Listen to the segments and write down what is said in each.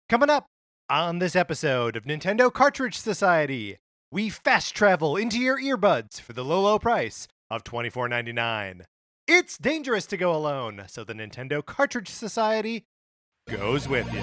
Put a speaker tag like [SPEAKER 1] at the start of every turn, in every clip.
[SPEAKER 1] Coming up on this episode of Nintendo Cartridge Society, we fast travel into your earbuds for the low price of $24.99. It's dangerous to go alone, so the Nintendo Cartridge Society goes with you.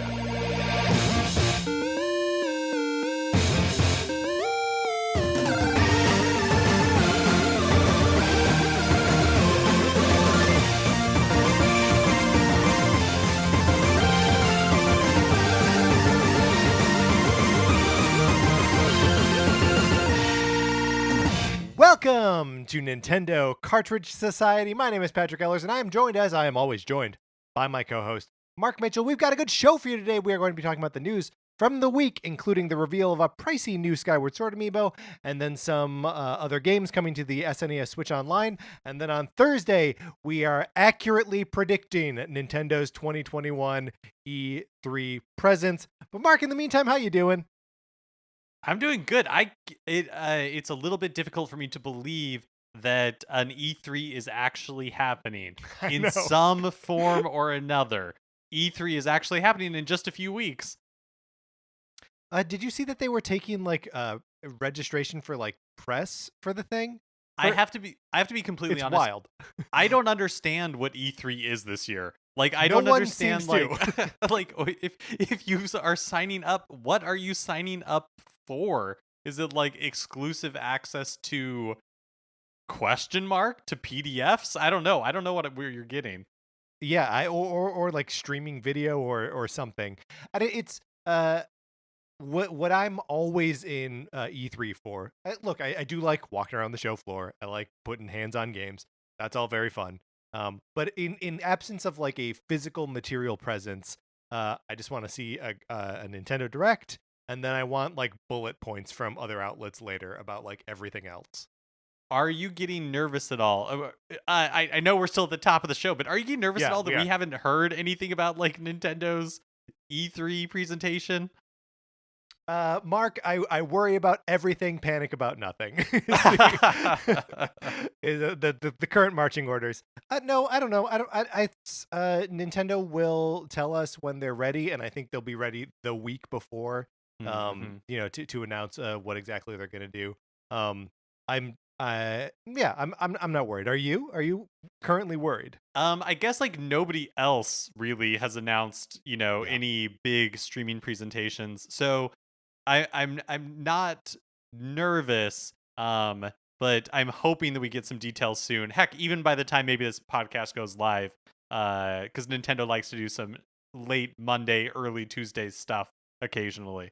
[SPEAKER 1] Welcome to Nintendo Cartridge Society. My name is Patrick Ellers, and I am joined, as I am always joined, by my co-host, Mark Mitchell. We've got a good show for you today. We are going to be talking about the news from the week, including the reveal of a pricey new Skyward Sword amiibo, and then some other games coming to the SNES Switch Online. And then on Thursday, we are accurately predicting Nintendo's 2021 E3 presents. But Mark, in the meantime, how you doing?
[SPEAKER 2] I'm doing good. It's a little bit difficult for me to believe that an E3 is actually happening in some form or another. E3 is actually happening in just a few weeks.
[SPEAKER 1] Did you see that they were taking registration for press for the thing?
[SPEAKER 2] I have to be completely honest.
[SPEAKER 1] It's wild.
[SPEAKER 2] I don't understand what E3 is this year. I
[SPEAKER 1] No
[SPEAKER 2] don't
[SPEAKER 1] one
[SPEAKER 2] understand
[SPEAKER 1] seems
[SPEAKER 2] if you are signing up, what are you signing up for? Is it exclusive access to question mark to PDFs? I don't know. I don't know where you're getting.
[SPEAKER 1] Yeah, or streaming video or something. And it's what I'm always in E3 for. Look, I do like walking around the show floor. I like putting hands on games. That's all very fun. But in absence of a physical material presence, I just want to see a Nintendo Direct, and then I want bullet points from other outlets later about everything else.
[SPEAKER 2] Are you getting nervous at all? I know we're still at the top of the show, but are you getting nervous at all that we haven't heard anything about Nintendo's E3 presentation?
[SPEAKER 1] Mark, I worry about everything, panic about nothing. the current marching orders. No, I don't know. Nintendo will tell us when they're ready, and I think they'll be ready the week before. To announce what exactly they're gonna do. I'm not worried. Are you? Are you currently worried?
[SPEAKER 2] I guess nobody else really has announced any big streaming presentations, so I'm not nervous, but I'm hoping that we get some details soon. Heck, even by the time maybe this podcast goes live, because Nintendo likes to do some late Monday, early Tuesday stuff occasionally.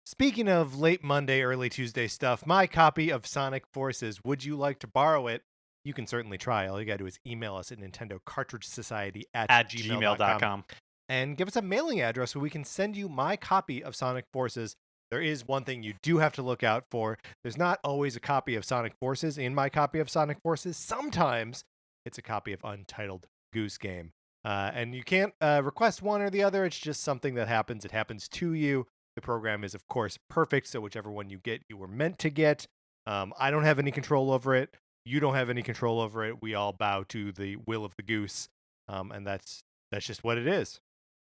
[SPEAKER 1] Speaking of late Monday, early Tuesday stuff, my copy of Sonic Forces, would you like to borrow it? You can certainly try. All you got to do is email us at Nintendo Cartridge Society at gmail.com. And give us a mailing address where we can send you my copy of Sonic Forces. There is one thing you do have to look out for. There's not always a copy of Sonic Forces in my copy of Sonic Forces. Sometimes it's a copy of Untitled Goose Game. And you can't request one or the other. It's just something that happens. It happens to you. The program is, of course, perfect. So whichever one you get, you were meant to get. I don't have any control over it. You don't have any control over it. We all bow to the will of the goose. And that's just what it is.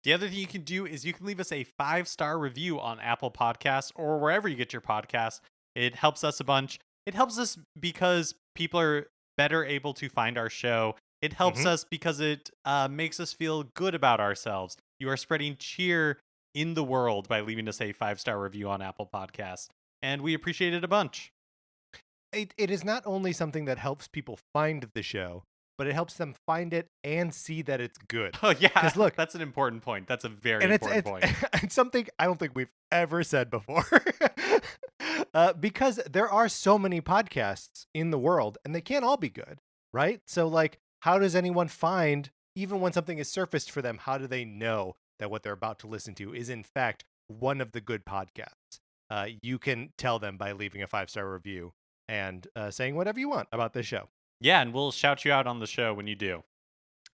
[SPEAKER 2] The other thing you can do is you can leave us a 5-star review on Apple Podcasts or wherever you get your podcasts. It helps us a bunch. It helps us because people are better able to find our show. It helps us because it makes us feel good about ourselves. You are spreading cheer in the world by leaving us a 5-star review on Apple Podcasts, and we appreciate it a bunch.
[SPEAKER 1] It is not only something that helps people find the show, but it helps them find it and see that it's good.
[SPEAKER 2] Oh, yeah.
[SPEAKER 1] Because look,
[SPEAKER 2] that's an important point. That's a very important point.
[SPEAKER 1] It's something I don't think we've ever said before. Because there are so many podcasts in the world, and they can't all be good, right? So, how does anyone find, even when something is surfaced for them, how do they know that what they're about to listen to is, in fact, one of the good podcasts? You can tell them by leaving a 5-star review and saying whatever you want about this show.
[SPEAKER 2] Yeah, and we'll shout you out on the show when you do.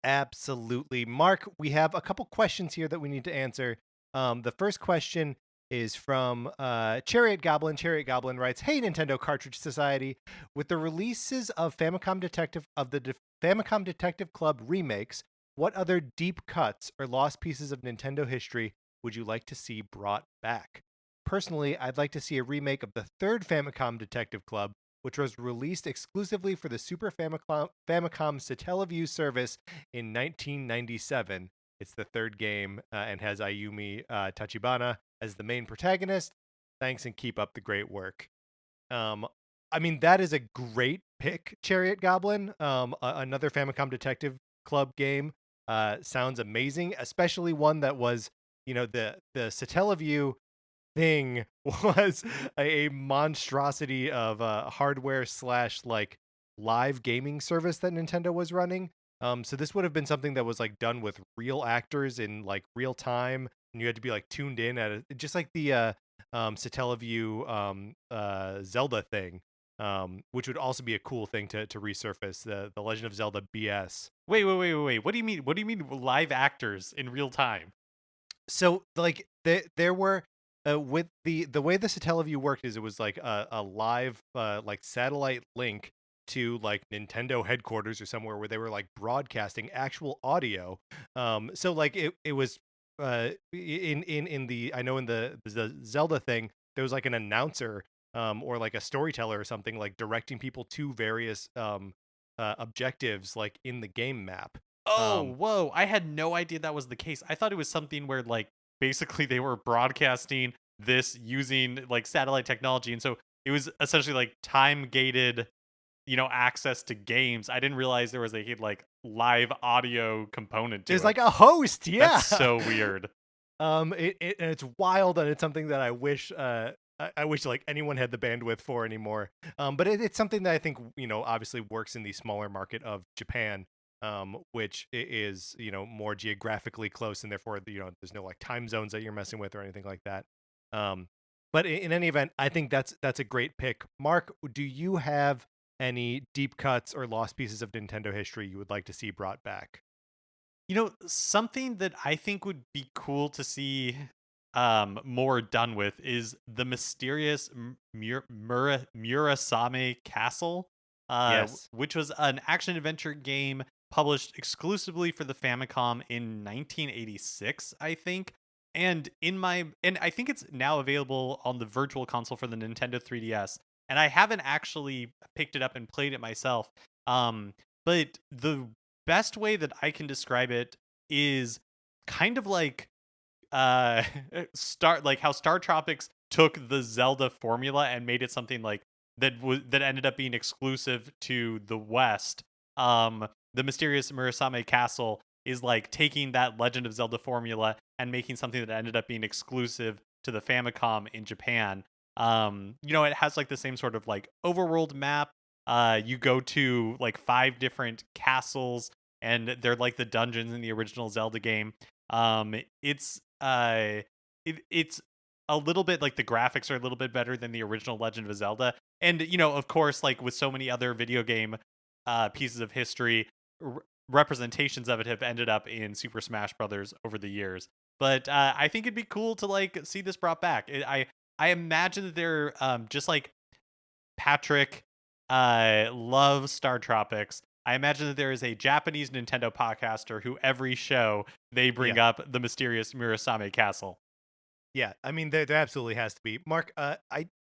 [SPEAKER 1] Absolutely. Mark, we have a couple questions here that we need to answer. The first question is from Chariot Goblin. Chariot Goblin writes, "Hey, Nintendo Cartridge Society. With the releases of Famicom Detective Club remakes, what other deep cuts or lost pieces of Nintendo history would you like to see brought back? Personally, I'd like to see a remake of the third Famicom Detective Club, which was released exclusively for the Super Famicom Satellaview service in 1997. It's the third game and has Ayumi Tachibana as the main protagonist. Thanks and keep up the great work. I mean, that is a great pick, Chariot Goblin. Another Famicom Detective Club game. Sounds amazing, especially one that was, the Satellaview thing was a monstrosity of hardware / like live gaming service that Nintendo was running. So this would have been something that was like done with real actors in like real time, and you had to be like tuned in at it, just like the Satellaview Zelda thing, which would also be a cool thing to resurface the Legend of Zelda BS.
[SPEAKER 2] Wait. What do you mean? What do you mean live actors in real time?
[SPEAKER 1] So like there were with the way the Satellaview worked is it was like a live like satellite link to like Nintendo headquarters or somewhere where they were like broadcasting actual audio. So like it was in the, I know in the Zelda thing there was like an announcer or like a storyteller or something like directing people to various objectives like in the game map.
[SPEAKER 2] Oh, whoa. I had no idea that was the case. I thought it was something where, like, basically they were broadcasting this using, like, satellite technology. And so it was essentially, like, time gated, access to games. I didn't realize there was a, like, live audio component to
[SPEAKER 1] There's
[SPEAKER 2] it.
[SPEAKER 1] like a host, yeah.
[SPEAKER 2] That's so weird.
[SPEAKER 1] And it's wild, and it's something that I wish I wish like anyone had the bandwidth for anymore. But it's something that I think obviously works in the smaller market of Japan, which is more geographically close, and therefore there's no like time zones that you're messing with or anything like that. But in any event, I think that's a great pick. Mark, do you have any deep cuts or lost pieces of Nintendo history you would like to see brought back?
[SPEAKER 2] Something that I think would be cool to see more done with is the mysterious Murasame Castle,
[SPEAKER 1] Yes.
[SPEAKER 2] which was an action adventure game published exclusively for the Famicom in 1986, I think. And I think it's now available on the Virtual Console for the Nintendo 3DS. And I haven't actually picked it up and played it myself. But the best way that I can describe it is kind of like how Star Tropics took the Zelda formula and made it something like that ended up being exclusive to the West. The mysterious Murasame Castle is like taking that Legend of Zelda formula and making something that ended up being exclusive to the Famicom in Japan. It has like the same sort of like overworld map. You go to like 5 different castles, and they're like the dungeons in the original Zelda game. It's it's a little bit like the graphics are a little bit better than the original Legend of Zelda, and of course, like with so many other video game pieces of history, representations of it have ended up in Super Smash Brothers over the years. But I think it'd be cool to like see this brought back. I imagine that they're just like Patrick loves Star Tropics. I imagine that there is a Japanese Nintendo podcaster who every show they bring up the mysterious Murasame Castle.
[SPEAKER 1] Yeah, I mean there absolutely has to be. Mark, I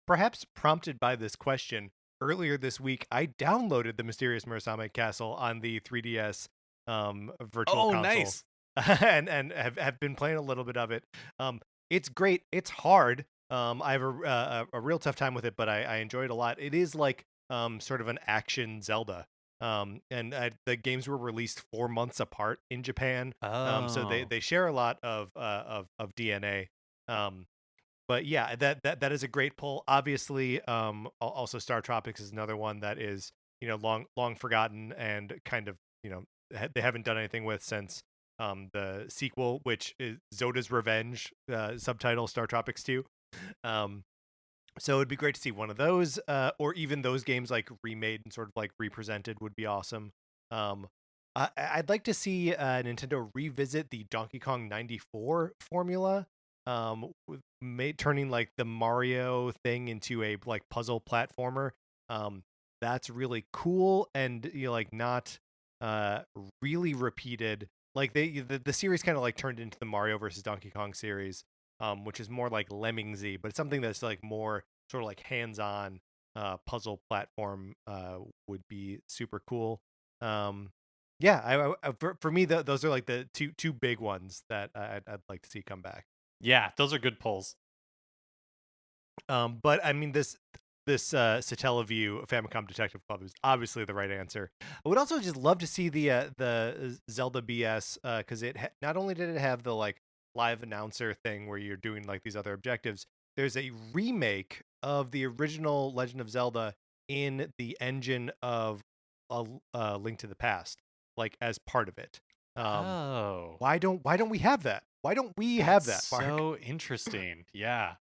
[SPEAKER 1] perhaps prompted by this question earlier this week, I downloaded the mysterious Murasame Castle on the 3DS virtual console.
[SPEAKER 2] Nice.
[SPEAKER 1] and have been playing a little bit of it. It's great. It's hard. I have a real tough time with it, but I enjoy it a lot. It is like sort of an action Zelda. And the games were released 4 months apart in Japan. So they share a lot of DNA. But yeah, that is a great pull. Obviously, also Star Tropics is another one that is long forgotten and kind of they haven't done anything with since the sequel, which is Zoda's Revenge, subtitle Star Tropics 2. So it'd be great to see one of those, or even those games like remade and sort of like represented would be awesome. I'd like to see Nintendo revisit the Donkey Kong 94 formula, turning like the Mario thing into a like puzzle platformer. That's really cool and like not really repeated like the series kind of like turned into the Mario versus Donkey Kong series, which is more like Lemmingsy, but it's something that's like more sort of like hands-on puzzle platform would be super cool. Yeah, for me, those are like the two big ones that I'd like to see come back.
[SPEAKER 2] Yeah, those are good pulls.
[SPEAKER 1] But I mean, this Satellaview Famicom Detective Club is obviously the right answer. I would also just love to see the Zelda BS because not only did it have the like live announcer thing where you're doing like these other objectives, there's a remake of the original Legend of Zelda in the engine of a Link to the Past, like as part of it.
[SPEAKER 2] Oh,
[SPEAKER 1] Why don't we have that? Why don't we have that, Mark?
[SPEAKER 2] So interesting. Yeah.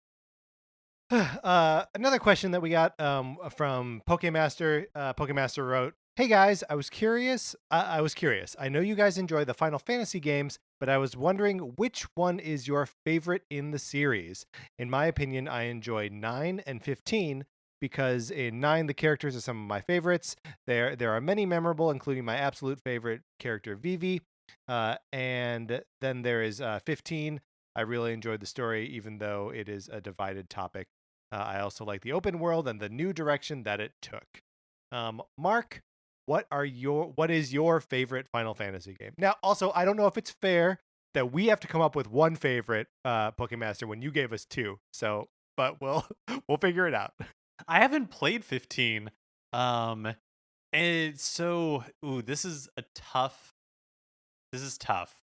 [SPEAKER 1] Another question that we got from Pokemaster. Pokemaster wrote, "Hey guys, I was curious. I know you guys enjoy the Final Fantasy games, but I was wondering which one is your favorite in the series. In my opinion, I enjoy 9 and 15 because in 9 the characters are some of my favorites. There are many memorable, including my absolute favorite character Vivi. And then there is 15. I really enjoyed the story, even though it is a divided topic. I also like the open world and the new direction that it took." Mark, what is your favorite Final Fantasy game? Now, also, I don't know if it's fair that we have to come up with one favorite Pokemaster when you gave us two. So, but we'll we'll figure it out.
[SPEAKER 2] I haven't played 15. And so, this is a tough. This is tough.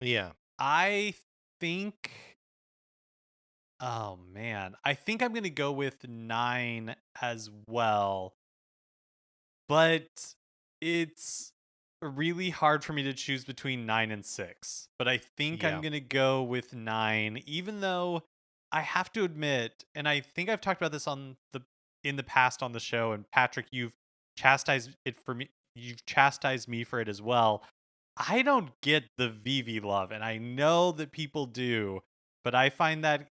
[SPEAKER 1] Yeah.
[SPEAKER 2] I think. Oh man, I think I'm gonna go with 9 as well, but it's really hard for me to choose between 9 and 6. But I think I'm
[SPEAKER 1] Yeah.
[SPEAKER 2] gonna go with 9, even though I have to admit, and I think I've talked about this in the past on the show, and Patrick, you've chastised me for it as well. I don't get the Vivi love, and I know that people do, but I find that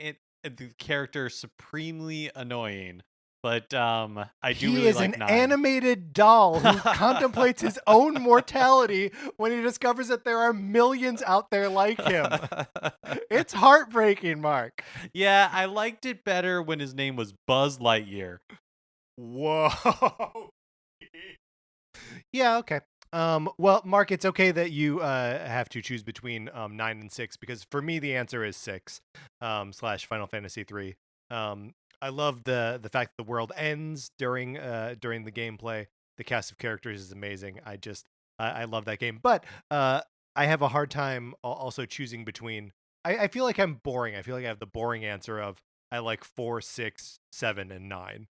[SPEAKER 2] the character supremely annoying. But I do
[SPEAKER 1] He
[SPEAKER 2] really
[SPEAKER 1] is
[SPEAKER 2] like
[SPEAKER 1] an
[SPEAKER 2] 9.
[SPEAKER 1] animated doll who contemplates his own mortality when he discovers that there are millions out there like him. It's heartbreaking, Mark.
[SPEAKER 2] Yeah, I liked it better when his name was Buzz Lightyear.
[SPEAKER 1] Whoa. Yeah, okay. Well, Mark, it's okay that you have to choose between 9 and 6 because for me the answer is 6 slash Final Fantasy 3. I love the fact that the world ends during the gameplay. The cast of characters is amazing. I love that game, but I have a hard time also choosing between. I feel like I'm boring. I feel like I have the boring answer of I like 4, 6, 7, and 9.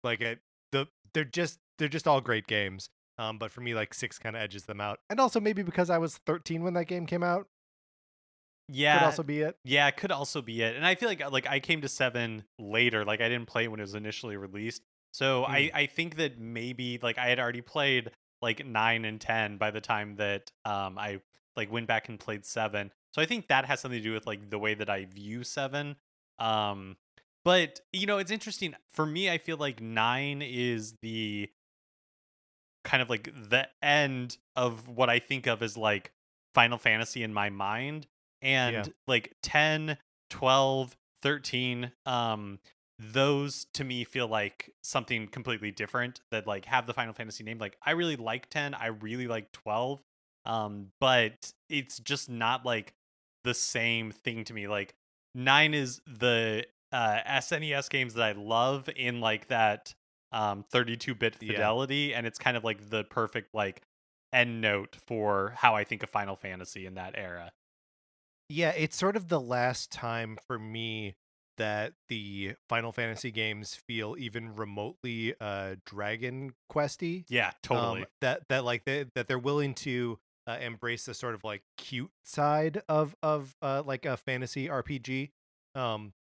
[SPEAKER 1] Like they're just all great games. But for me, like 6 kind of edges them out, and also maybe because I was 13 when that game came out, could
[SPEAKER 2] Yeah,
[SPEAKER 1] also be it.
[SPEAKER 2] yeah, it could also be it. And I feel like I came to 7 later. Like I didn't play it when it was initially released. So
[SPEAKER 1] Hmm.
[SPEAKER 2] I think that maybe like I had already played like 9 and 10 by the time that I like went back and played 7. So I think that has something to do with like the way that I view 7. Um but it's interesting. For me, I feel like 9 is the kind of like the end of what I think of as like Final Fantasy in my mind.
[SPEAKER 1] Yeah.
[SPEAKER 2] And like 10, 12, 13, those to me feel like something completely different that like have the Final Fantasy name. Like I really like 10, I really like 12. But it's just not like the same thing to me. Like 9 is the SNES games that I love in like that 32-bit
[SPEAKER 1] Yeah.
[SPEAKER 2] fidelity, and it's kind of like the perfect like end note for how I think of Final Fantasy in that era.
[SPEAKER 1] Yeah, it's sort of the last time for me that the Final Fantasy games feel even remotely Dragon Questy.
[SPEAKER 2] Yeah, totally.
[SPEAKER 1] That they're willing to embrace the sort of like cute side of like a fantasy RPG. Um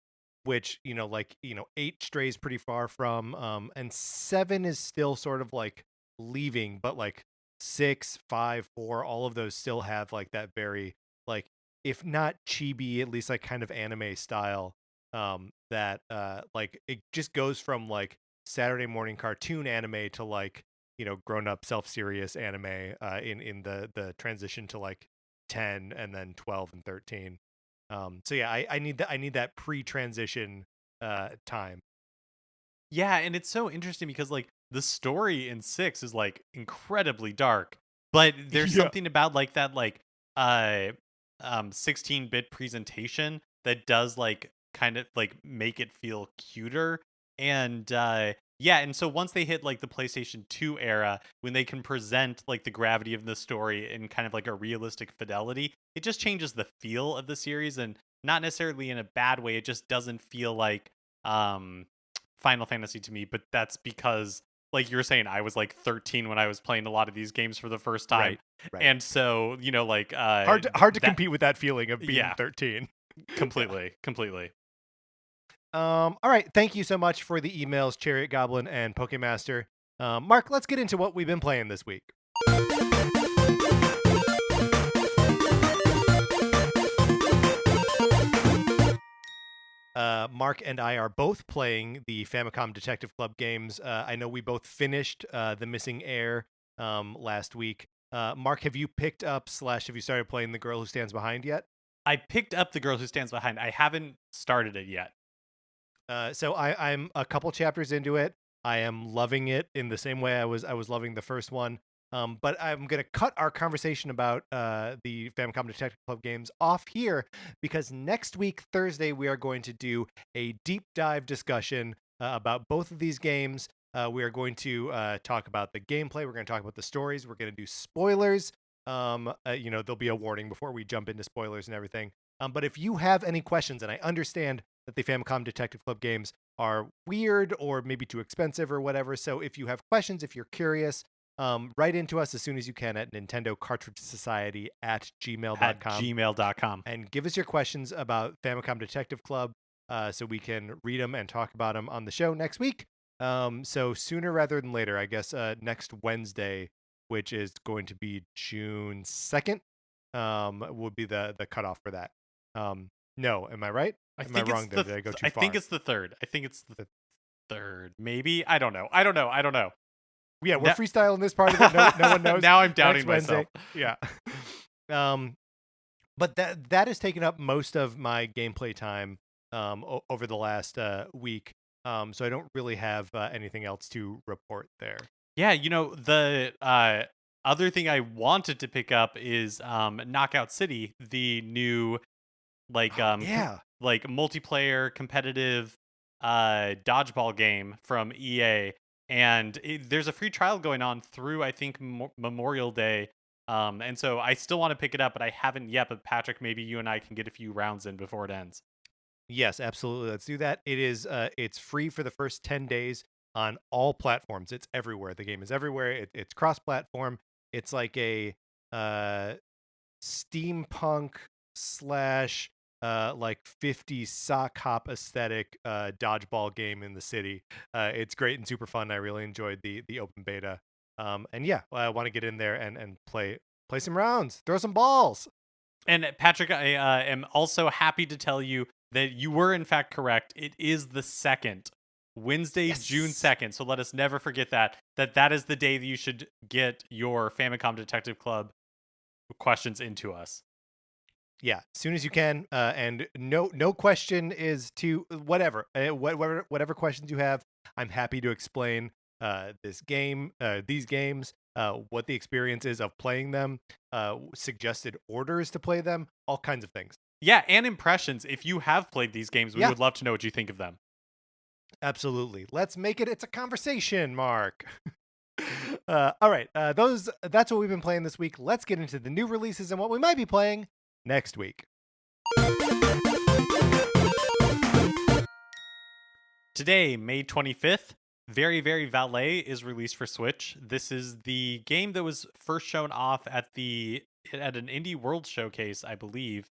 [SPEAKER 1] which, 8 strays pretty far from and 7 is still sort of like leaving, but like 6, 5, 4, all of those still have like that very like if not chibi, at least like kind of anime style. That like it just goes from like Saturday morning cartoon anime to like grown up self-serious anime in the transition to like 10 and then 12 and 13. So yeah, I need that pre-transition time.
[SPEAKER 2] Yeah, and it's so interesting because like the story in 6 is like incredibly dark, but there's
[SPEAKER 1] Yeah.
[SPEAKER 2] something about like that like uh 16-bit presentation that does like kind of like make it feel cuter. And yeah, and so once they hit like the PlayStation 2 era, when they can present like the gravity of the story in kind of like a realistic fidelity, it just changes the feel of the series, and not necessarily in a bad way. It just doesn't feel like Final Fantasy to me, but that's because like you were saying, I was like 13 when I was playing a lot of these games for the first time.
[SPEAKER 1] Right.
[SPEAKER 2] And so, like
[SPEAKER 1] Hard to compete with that feeling of being
[SPEAKER 2] yeah.
[SPEAKER 1] 13.
[SPEAKER 2] Completely.
[SPEAKER 1] All right, thank you so much for the emails, Chariot Goblin and Pokemaster. Mark, let's get into what we've been playing this week. Mark and I are both playing the Famicom Detective Club games. I know we both finished The Missing Heir last week. Mark, have you picked up / have you started playing The Girl Who Stands Behind yet?
[SPEAKER 2] I picked up The Girl Who Stands Behind. I haven't started it yet.
[SPEAKER 1] So I'm a couple chapters into it. I am loving it in the same way I was loving the first one. But I'm going to cut our conversation about the Famicom Detective Club games off here because next week, Thursday, we are going to do a deep dive discussion about both of these games. We are going to talk about the gameplay. We're going to talk about the stories. We're going to do spoilers. There'll be a warning before we jump into spoilers and everything. But if you have any questions, and I understand that the Famicom Detective Club games are weird or maybe too expensive or whatever. So if you have questions, if you're curious, write into us as soon as you can at Nintendo Cartridge Society at gmail.com. And give us your questions about Famicom Detective Club so we can read them and talk about them on the show next week. So sooner rather than later, I guess next Wednesday, which is going to be June 2nd, would be the cutoff for that. No, am I right? Am I wrong there? Did I go too far?
[SPEAKER 2] I think it's the third. Maybe. I don't know.
[SPEAKER 1] Yeah, we're freestyling this part of it. No one knows.
[SPEAKER 2] Now I'm doubting myself.
[SPEAKER 1] Yeah. But that has taken up most of my gameplay time over the last week. So I don't really have anything else to report there.
[SPEAKER 2] Yeah, the other thing I wanted to pick up is Knockout City, the new like multiplayer competitive dodgeball game from EA, and there's a free trial going on through I think Memorial Day, and so I still want to pick it up, but I haven't yet. But Patrick, maybe you and I can get a few rounds in before it ends.
[SPEAKER 1] Yes, absolutely. Let's do that. It's free for the first 10 days on all platforms. It's everywhere. The game is everywhere. It's cross-platform. It's like a steampunk / like 50s sock hop aesthetic dodgeball game in the city. It's great and super fun. I really enjoyed the open beta. And yeah, I want to get in there and play some rounds, throw some balls.
[SPEAKER 2] And Patrick, I am also happy to tell you that you were in fact correct. It is the 2nd, Wednesday, yes. June 2nd. So let us never forget that is the day that you should get your Famicom Detective Club questions into us.
[SPEAKER 1] Yeah, as soon as you can, and no question is too whatever questions you have. I'm happy to explain these games, what the experience is of playing them, suggested orders to play them, all kinds of things.
[SPEAKER 2] Yeah, and impressions. If you have played these games, we would love to know what you think of them.
[SPEAKER 1] Absolutely. Let's make it's a conversation, Mark. All right, that's what we've been playing this week. Let's get into the new releases and what we might be playing next week.
[SPEAKER 2] Today, May 25th, Very Very Valet is released for Switch. This is the game that was first shown off at an Indie World Showcase, I believe,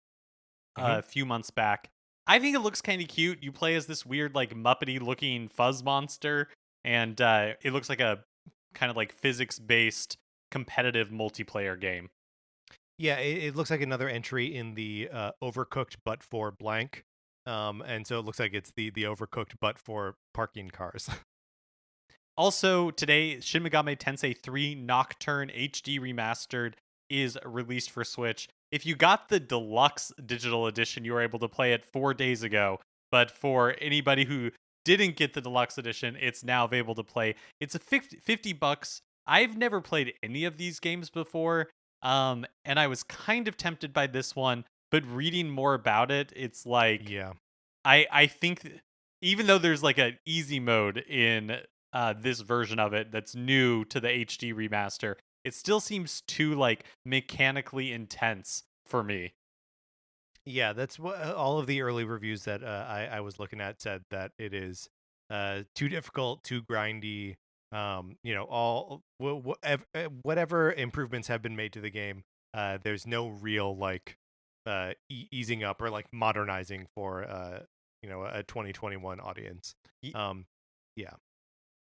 [SPEAKER 2] a few months back. I think it looks kind of cute. You play as this weird, like, Muppety looking fuzz monster, and it looks like a kind of like physics-based competitive multiplayer game.
[SPEAKER 1] Yeah, it looks like another entry in the Overcooked but for blank. And so it looks like it's the Overcooked but for parking cars.
[SPEAKER 2] Also, today, Shin Megami Tensei 3 Nocturne HD Remastered is released for Switch. If you got the deluxe digital edition, you were able to play it 4 days ago. But for anybody who didn't get the deluxe edition, it's now available to play. It's a 50 bucks. I've never played any of these games before, and I was kind of tempted by this one. But reading more about it, it's like
[SPEAKER 1] Yeah.
[SPEAKER 2] I think even though there's like an easy mode in this version of it that's new to the HD remaster, it still seems too like mechanically intense for me.
[SPEAKER 1] Yeah, that's what all of the early reviews that I was looking at said, that it is too difficult, too grindy. All whatever improvements have been made to the game, there's no real like easing up or like modernizing for a 2021 audience.
[SPEAKER 2] Y-
[SPEAKER 1] Um, yeah.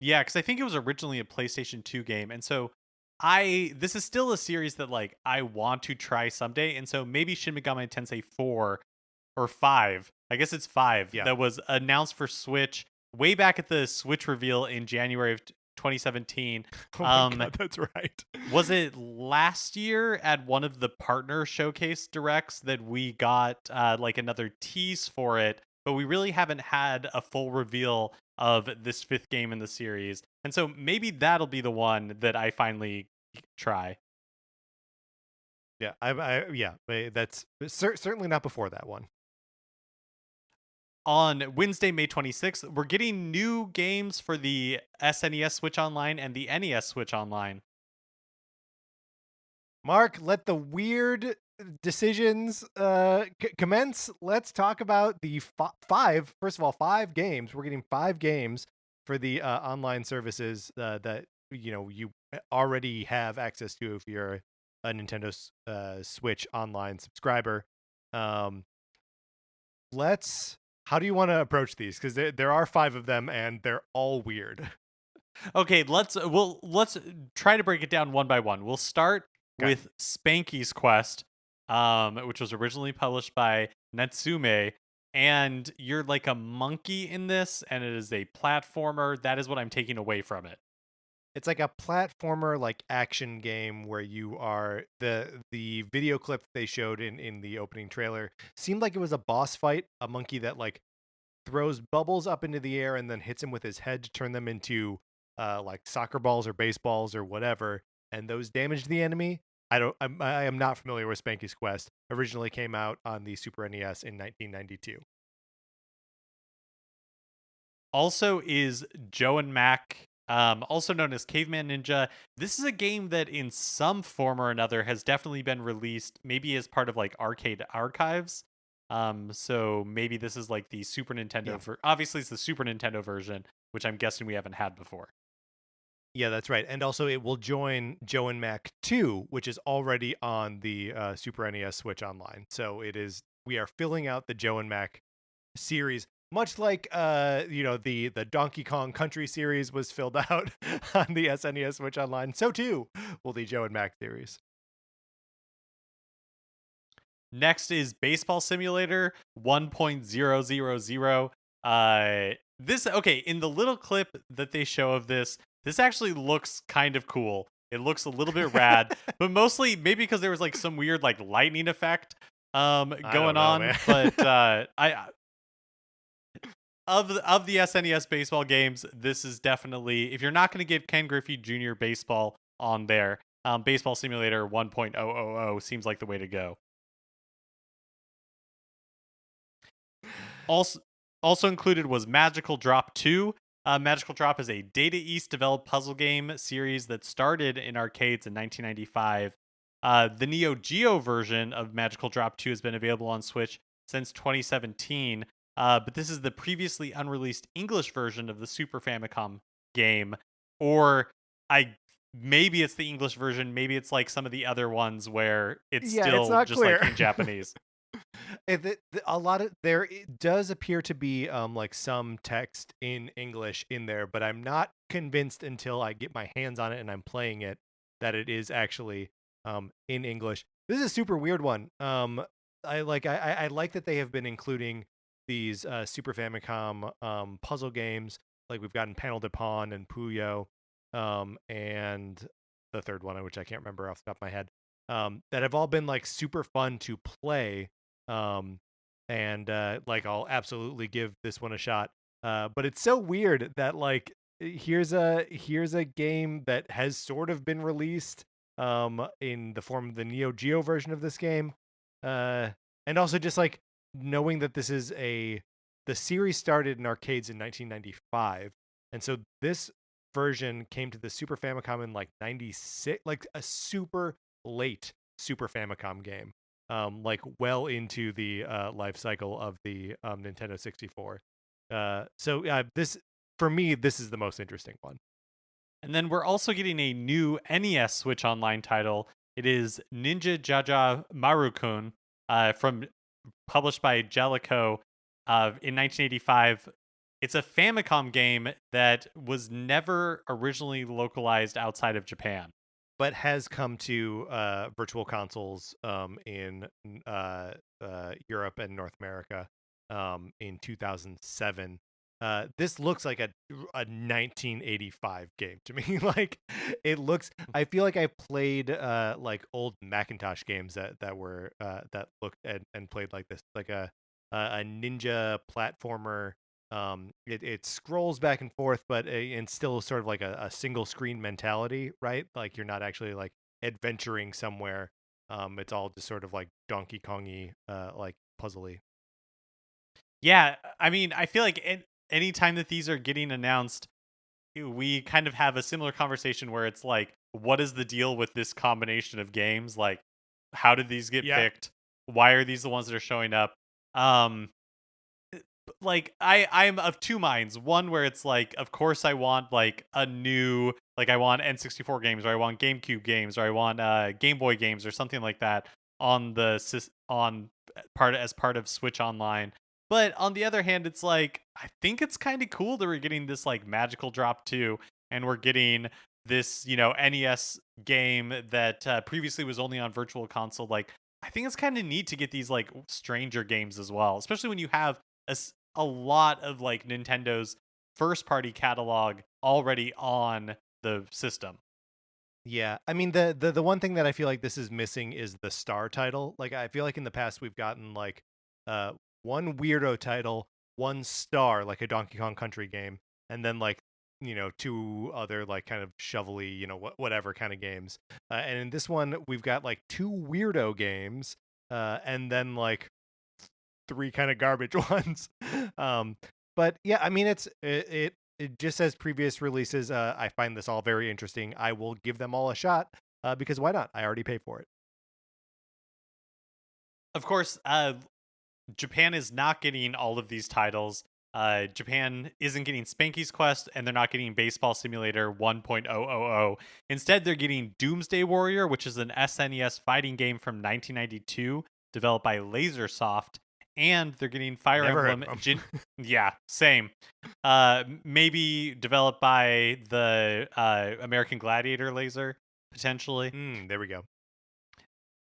[SPEAKER 2] Yeah, because I think it was originally a PlayStation 2 game, and so I this is still a series that like I want to try someday, and so maybe Shin Megami Tensei 4 or 5. I guess it's 5
[SPEAKER 1] Yeah.
[SPEAKER 2] that was announced for Switch way back at the Switch reveal in January of 2017.
[SPEAKER 1] Oh my god, that's right.
[SPEAKER 2] Was it last year at one of the partner showcase directs that we got like another tease for it, but we really haven't had a full reveal of this fifth game in the series. And so maybe that'll be the one that I finally try.
[SPEAKER 1] Yeah, that's certainly not before that one.
[SPEAKER 2] On Wednesday, May 26th, we're getting new games for the SNES Switch Online and the NES Switch Online.
[SPEAKER 1] Mark, let the weird decisions commence. Let's talk about the five. First of all, 5 games. We're getting 5 games for the online services that you already have access to if you're a Nintendo Switch Online subscriber. How do you want to approach these? Because there are 5 of them, and they're all weird.
[SPEAKER 2] Okay, let's try to break it down one by one. We'll start
[SPEAKER 1] Okay.
[SPEAKER 2] with Spanky's Quest, which was originally published by Natsume, and you're like a monkey in this, and it is a platformer. That is what I'm taking away from it.
[SPEAKER 1] It's like a platformer, like action game where you are the video clip they showed in the opening trailer seemed like it was a boss fight, a monkey that like throws bubbles up into the air and then hits him with his head to turn them into like soccer balls or baseballs or whatever, and those damage the enemy. I am not familiar with Spanky's Quest. Originally came out on the Super NES in 1992.
[SPEAKER 2] Also is Joe and Mac, also known as Caveman Ninja. This is a game that in some form or another has definitely been released, maybe as part of like arcade archives. So maybe this is like the Super Nintendo obviously it's the Super Nintendo version, which I'm guessing we haven't had before.
[SPEAKER 1] Yeah, that's right. And also it will join Joe and Mac 2, which is already on the Super NES Switch Online. So we are filling out the Joe and Mac series, much like the Donkey Kong Country series was filled out on the SNES Switch Online. So too will the Joe and Mac series.
[SPEAKER 2] Next is Baseball Simulator 1.000. In the little clip that they show of this actually looks kind of cool. It looks a little bit rad, but mostly maybe because there was like some weird like lightning effect going on.
[SPEAKER 1] Man.
[SPEAKER 2] But I of the SNES baseball games, this is definitely, if you're not going to get Ken Griffey Jr. Baseball on there, Baseball Simulator 1.000 seems like the way to go. Also included was Magical Drop 2. Magical Drop is a Data East developed puzzle game series that started in arcades in 1995. The Neo Geo version of Magical Drop 2 has been available on Switch since 2017, but this is the previously unreleased English version of the Super Famicom game, or maybe it's the English version, maybe it's like some of the other ones where it's still
[SPEAKER 1] not
[SPEAKER 2] just
[SPEAKER 1] clear.
[SPEAKER 2] like in Japanese.
[SPEAKER 1] There does appear to be like some text in English in there, but I'm not convinced until I get my hands on it and I'm playing it that it is actually in English. This is a super weird one. I like that they have been including these Super Famicom puzzle games like we've gotten Panel de Pon and Puyo, and the third one, which I can't remember off the top of my head, that have all been like super fun to play. And like I'll absolutely give this one a shot. But it's so weird that like here's a game that has sort of been released in the form of the Neo Geo version of this game. And also just like knowing that the series started in arcades in 1995, and so this version came to the Super Famicom in like 96, like a super late Super Famicom game, like well into the life cycle of the Nintendo 64. This, for me, this is the most interesting one.
[SPEAKER 2] And then we're also getting a new NES Switch Online title. It is Ninja Jaja Marukun, from published by Jellico in 1985. It's a Famicom game that was never originally localized outside of Japan,
[SPEAKER 1] but has come to virtual consoles in Europe and North America in 2007. This looks like a 1985 game to me. Like it looks. I feel like I played like old Macintosh games that were that looked and played like this, like a ninja platformer. It scrolls back and forth, but and still sort of like a single screen mentality, right? Like you're not actually like adventuring somewhere. It's all just sort of like Donkey Kongy, like puzzly.
[SPEAKER 2] Yeah, I mean, I feel like anytime that these are getting announced, we kind of have a similar conversation where it's like, what is the deal with this combination of games? Like, how did these get picked? Why are these the ones that are showing up? Like I'm of two minds. One where it's like, of course I want like a new, like I want N64 games, or I want GameCube games, or I want Game Boy games or something like that on part of Switch Online. But on the other hand, it's like I think it's kind of cool that we're getting this like magical drop too, and we're getting this, NES game that previously was only on Virtual Console. Like I think it's kind of neat to get these like stranger games as well, especially when you have a lot of like Nintendo's first party catalog already on the system.
[SPEAKER 1] Yeah, I mean the one thing that I feel like this is missing is the star title. Like I feel like in the past we've gotten like uh one weirdo title, one star, like a Donkey Kong Country game, and then like two other like kind of shovelly, whatever kind of games. And in this one we've got like two weirdo games, and then like three kind of garbage ones. But yeah, I mean it just as previous releases. I find this all very interesting. I will give them all a shot because why not? I already pay for it.
[SPEAKER 2] Of course, Japan is not getting all of these titles. Japan isn't getting Spanky's Quest, and they're not getting Baseball Simulator 1.000. Instead, they're getting Doomsday Warrior, which is an SNES fighting game from 1992, developed by Lasersoft, and they're getting Fire Emblem. Yeah, same. Maybe developed by the American Gladiator Laser, potentially.
[SPEAKER 1] There we go.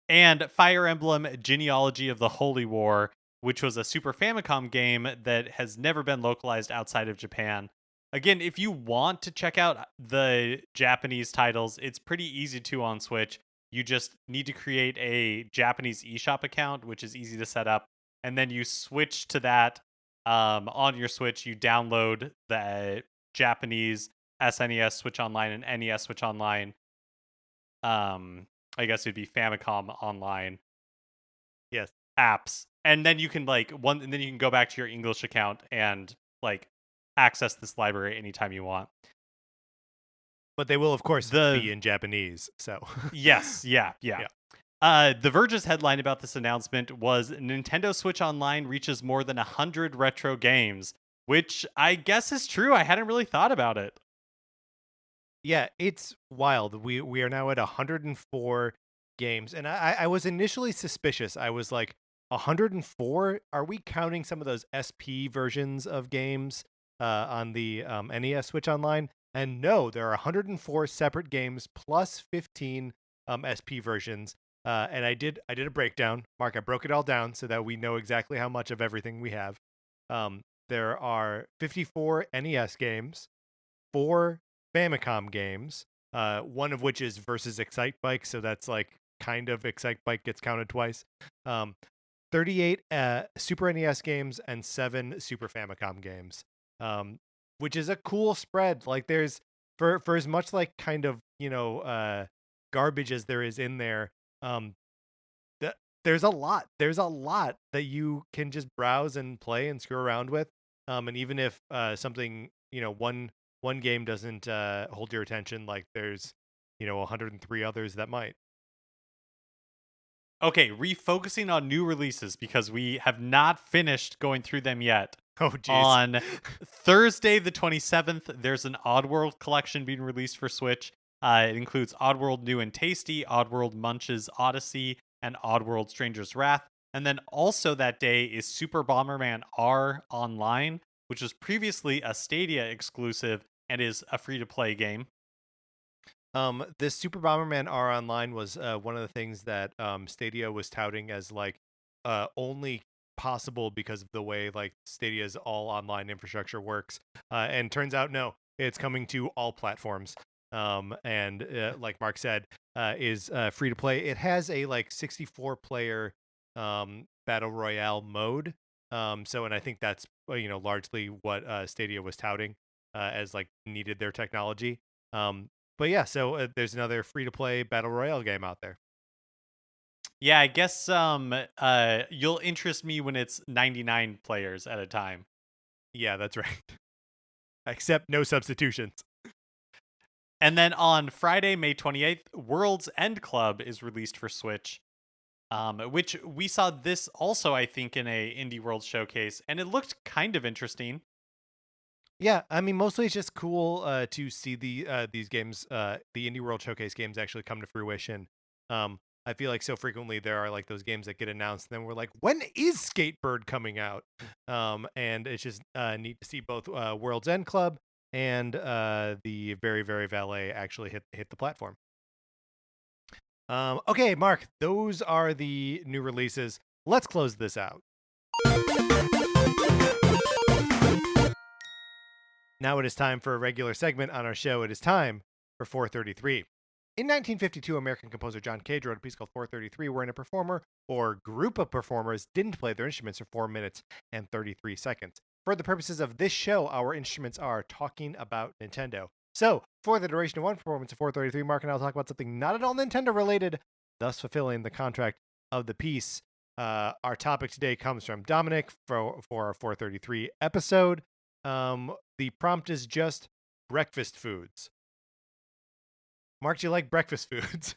[SPEAKER 2] And Fire Emblem Genealogy of the Holy War, which was a Super Famicom game that has never been localized outside of Japan. Again, if you want to check out the Japanese titles, it's pretty easy to on Switch. You just need to create a Japanese eShop account, which is easy to set up. And then you switch to that on your Switch. You download the Japanese SNES Switch Online and NES Switch Online. I guess it'd be Famicom Online.
[SPEAKER 1] Yes.
[SPEAKER 2] Apps. And then you can and then you can go back to your English account and like access this library anytime you want.
[SPEAKER 1] But they will, of course, be in Japanese. So
[SPEAKER 2] yes, yeah. The Verge's headline about this announcement was Nintendo Switch Online reaches more than 100 retro games, which I guess is true. I hadn't really thought about it.
[SPEAKER 1] Yeah, it's wild. We are now at 104 games, and I was initially suspicious. I was like, 104? Are we counting some of those SP versions of games on the NES Switch Online? And no, there are 104 separate games plus 15 SP versions. And I did a breakdown. Mark, I broke it all down so that we know exactly how much of everything we have. there are 54 NES games, 4 Famicom games, one of which is versus Excite Bike, so that's like kind of Excite Bike gets counted twice. 38 Super NES games and 7 Super Famicom games, which is a cool spread. Like there's for as much like kind of garbage as there is in there, there's a lot. There's a lot that you can just browse and play and screw around with. And even if something one game doesn't hold your attention, like there's 103 others that might.
[SPEAKER 2] Okay, refocusing on new releases because we have not finished going through them yet.
[SPEAKER 1] Oh, geez.
[SPEAKER 2] On Thursday, the 27th, there's an Oddworld collection being released for Switch. It includes Oddworld New and Tasty, Oddworld Munch's Odyssey, and Oddworld Stranger's Wrath. And then also that day is Super Bomberman R Online, which was previously a Stadia exclusive and is a free-to-play game.
[SPEAKER 1] This Super Bomberman R Online was one of the things that Stadia was touting as like only possible because of the way like Stadia's all online infrastructure works. And turns out no, it's coming to all platforms. And like Mark said, is free to play. It has a like 64 player battle royale mode. And I think that's largely what Stadia was touting as like needed their technology. But yeah, so there's another free-to-play battle royale game out there.
[SPEAKER 2] Yeah, I guess you'll interest me when it's 99 players at a time.
[SPEAKER 1] Yeah, that's right. Except no substitutions.
[SPEAKER 2] And then on Friday, May 28th, World's End Club is released for Switch, which we saw this also, I think, in a Indie World showcase, and it looked kind of interesting.
[SPEAKER 1] Yeah, I mean, mostly it's just cool to see these games, the Indie World Showcase games, actually come to fruition. I feel like so frequently there are like those games that get announced, and then we're like, when is Skatebird coming out? And it's just neat to see both World's End Club and the Very Very Valet actually hit the platform. Okay, Mark, those are the new releases. Let's close this out. Now it is time for a regular segment on our show. It is time for 433. In 1952, American composer John Cage wrote a piece called 433, wherein a performer or group of performers didn't play their instruments for 4 minutes and 33 seconds. For the purposes of this show, our instruments are talking about Nintendo. So, for the duration of one performance of 433, Mark and I will talk about something not at all Nintendo related, thus fulfilling the contract of the piece. Our topic today comes from Dominic for our 433 episode. The prompt is just breakfast foods. Mark, do you like breakfast foods?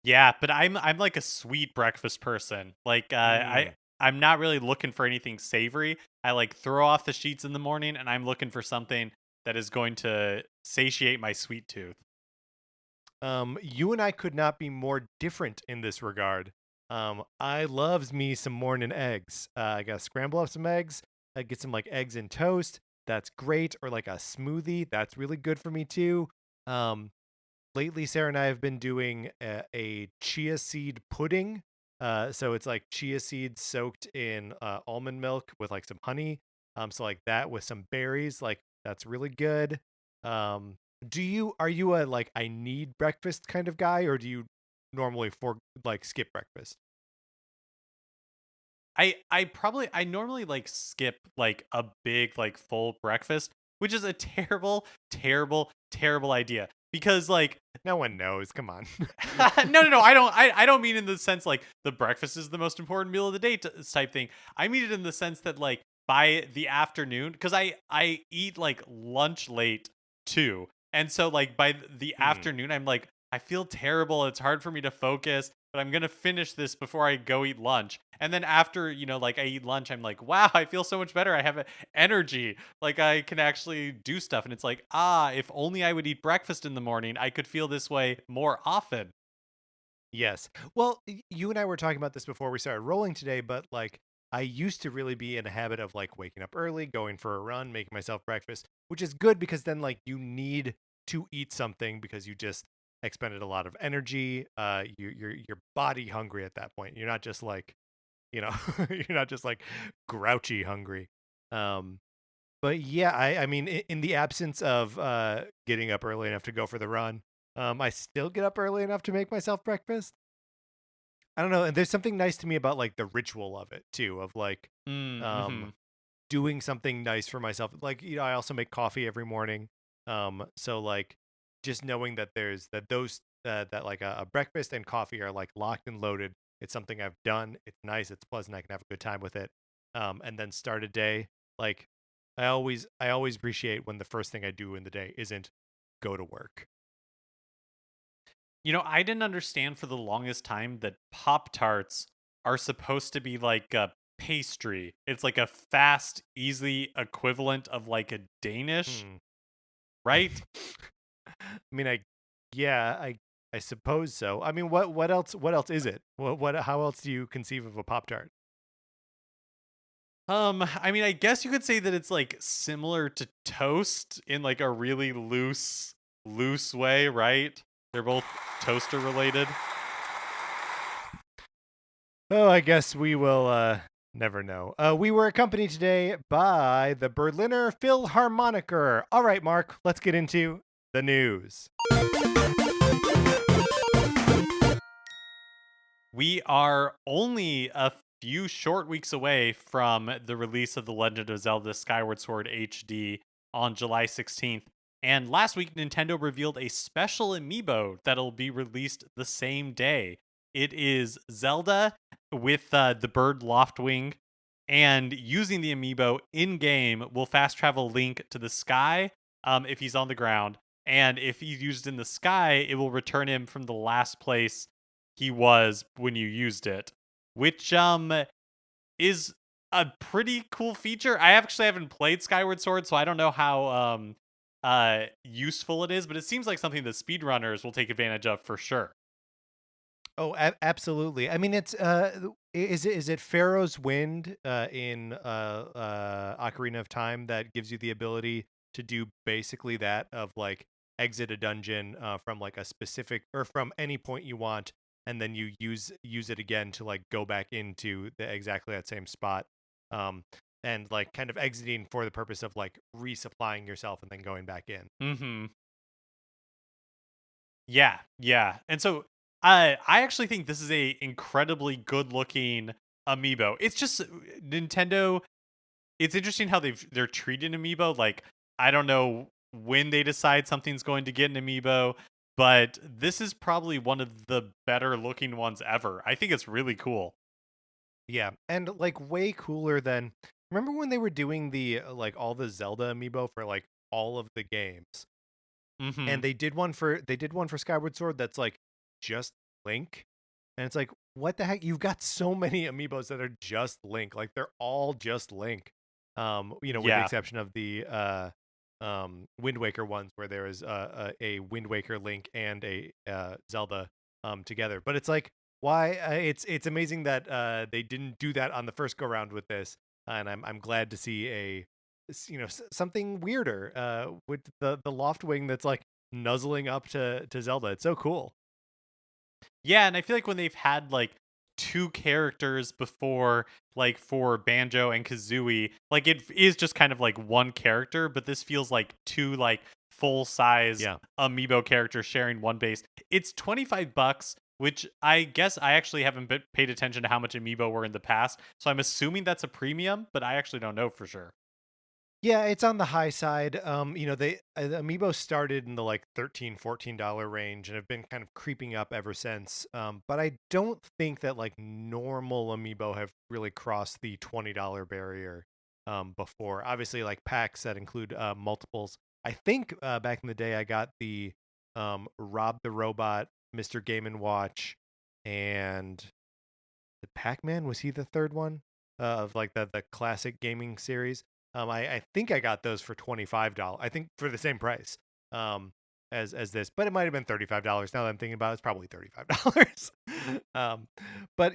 [SPEAKER 2] Yeah, but I'm like a sweet breakfast person. Like I'm not really looking for anything savory. I like throw off the sheets in the morning, and I'm looking for something that is going to satiate my sweet tooth.
[SPEAKER 1] You and I could not be more different in this regard. I loves me some morning eggs. I gotta scramble up some eggs. I get some like eggs and toast. That's great. Or like a smoothie. That's really good for me too. Lately, Sarah and I have been doing a chia seed pudding. So it's like chia seeds soaked in almond milk with like some honey. So like that with some berries. Like that's really good. Are you a like I need breakfast kind of guy, or do you normally skip breakfast?
[SPEAKER 2] I normally like skip like a big like full breakfast, which is a terrible idea because like
[SPEAKER 1] no one knows. Come on.
[SPEAKER 2] no, I don't mean in the sense like the breakfast is the most important meal of the day type thing. I mean it in the sense that like by the afternoon, because I eat like lunch late too, and so like by the afternoon I'm like I feel terrible. It's hard for me to focus, but I'm going to finish this before I go eat lunch. And then after, like I eat lunch, I'm like, wow, I feel so much better. I have energy. Like I can actually do stuff. And it's like, if only I would eat breakfast in the morning, I could feel this way more often.
[SPEAKER 1] Yes. Well, you and I were talking about this before we started rolling today, but like I used to really be in a habit of like waking up early, going for a run, making myself breakfast, which is good because then like you need to eat something because you just expended a lot of energy. Your body hungry at that point. You're not just like you're not just like grouchy hungry. Um, but yeah, I mean, in the absence of getting up early enough to go for the run, I still get up early enough to make myself breakfast. I don't know, and there's something nice to me about like the ritual of it too, of like um
[SPEAKER 2] Mm-hmm.
[SPEAKER 1] doing something nice for myself. Like, I also make coffee every morning. So like just knowing that there's that those that like a breakfast and coffee are like locked and loaded. It's something I've done. It's nice. It's pleasant. I can have a good time with it. And then start a day. Like I always appreciate when the first thing I do in the day isn't go to work.
[SPEAKER 2] I didn't understand for the longest time that Pop Tarts are supposed to be like a pastry. It's like a fast, easy equivalent of like a Danish,
[SPEAKER 1] Hmm.
[SPEAKER 2] right?
[SPEAKER 1] I mean, yeah, I suppose so. I mean, what else is it? What how else do you conceive of a Pop Tart?
[SPEAKER 2] I mean, I guess you could say that it's like similar to toast in like a really loose way, right? They're both toaster related.
[SPEAKER 1] Oh, I guess we will never know. We were accompanied today by the Berliner Philharmoniker. All right, Mark, let's get into the news.
[SPEAKER 2] We are only a few short weeks away from the release of The Legend of Zelda Skyward Sword HD on July 16th. And last week, Nintendo revealed a special amiibo that'll be released the same day. It is Zelda with the bird Loftwing, and using the amiibo in game will fast travel Link to the sky if he's on the ground. And if he's used in the sky, it will return him from the last place he was when you used it, which is a pretty cool feature. I actually haven't played Skyward Sword, so I don't know how useful it is, but it seems like something that speedrunners will take advantage of for sure.
[SPEAKER 1] Oh, absolutely. I mean, it's is it Pharaoh's Wind in Ocarina of Time that gives you the ability to do basically that of like exit a dungeon from like a specific or from any point you want, and then you use it again to like go back into exactly that same spot, um, and like kind of exiting for the purpose of like resupplying yourself and then going back in.
[SPEAKER 2] Mm-hmm. Yeah, yeah. And so I actually think this is a incredibly good looking amiibo. It's just Nintendo. It's interesting how they're treating amiibo. Like, I don't know when they decide something's going to get an amiibo, but this is probably one of the better looking ones ever. I think it's really cool.
[SPEAKER 1] Yeah, and like way cooler than remember when they were doing the like all the Zelda amiibo for like all of the games.
[SPEAKER 2] Mm-hmm.
[SPEAKER 1] And they did one for Skyward Sword that's like just Link. And it's like, what the heck? You've got so many amiibos that are just Link. Like they're all just Link. With the
[SPEAKER 2] Yeah.
[SPEAKER 1] exception of the Wind Waker ones where there is a Wind Waker Link and a Zelda together. But it's like why it's amazing that they didn't do that on the first go round with this. And I'm glad to see something weirder with the loft wing that's like nuzzling up to Zelda. It's so cool.
[SPEAKER 2] Yeah, and I feel like when they've had like two characters before, like for Banjo and Kazooie, like it is just kind of like one character, but this feels like two like full size
[SPEAKER 1] Yeah.
[SPEAKER 2] amiibo characters sharing one base. It's $25, which I guess I actually haven't paid attention to how much amiibo were in the past, so I'm assuming that's a premium, but I actually don't know for sure.
[SPEAKER 1] Yeah, it's on the high side. They the Amiibo started in the like $13-14 range and have been kind of creeping up ever since. But I don't think that like normal Amiibo have really crossed the $20 barrier before. Obviously, like packs that include multiples. I think back in the day I got the Rob the Robot, Mr. Game and Watch, and the Pac-Man. Was he the third one of like the classic gaming series? I think I got those for $25. I think for the same price as this, but it might have been $35. Now that I'm thinking about it, it's probably $35. But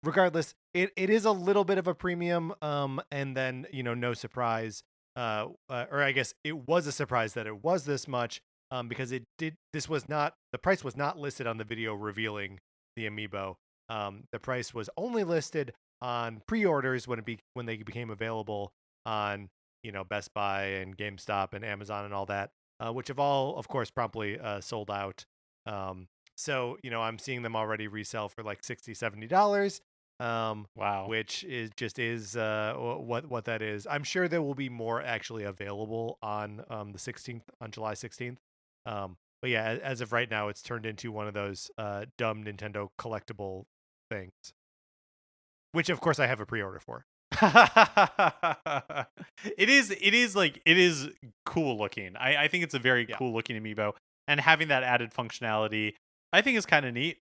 [SPEAKER 1] regardless, it is a little bit of a premium. And then no surprise. Or I guess it was a surprise that it was this much. Because it did. This was not the price was not listed on the video revealing the amiibo. The price was only listed on pre-orders when they became available on Best Buy and GameStop and Amazon and all that, which have all, of course, promptly sold out. So I'm seeing them already resell for like $60-$70.
[SPEAKER 2] Wow.
[SPEAKER 1] Which is what that is. I'm sure there will be more actually available on the 16th, on July 16th. But yeah, as of right now, it's turned into one of those dumb Nintendo collectible things, which of course I have a pre-order for.
[SPEAKER 2] It is cool looking. I think it's a very cool looking amiibo, and having that added functionality I think is kind of neat.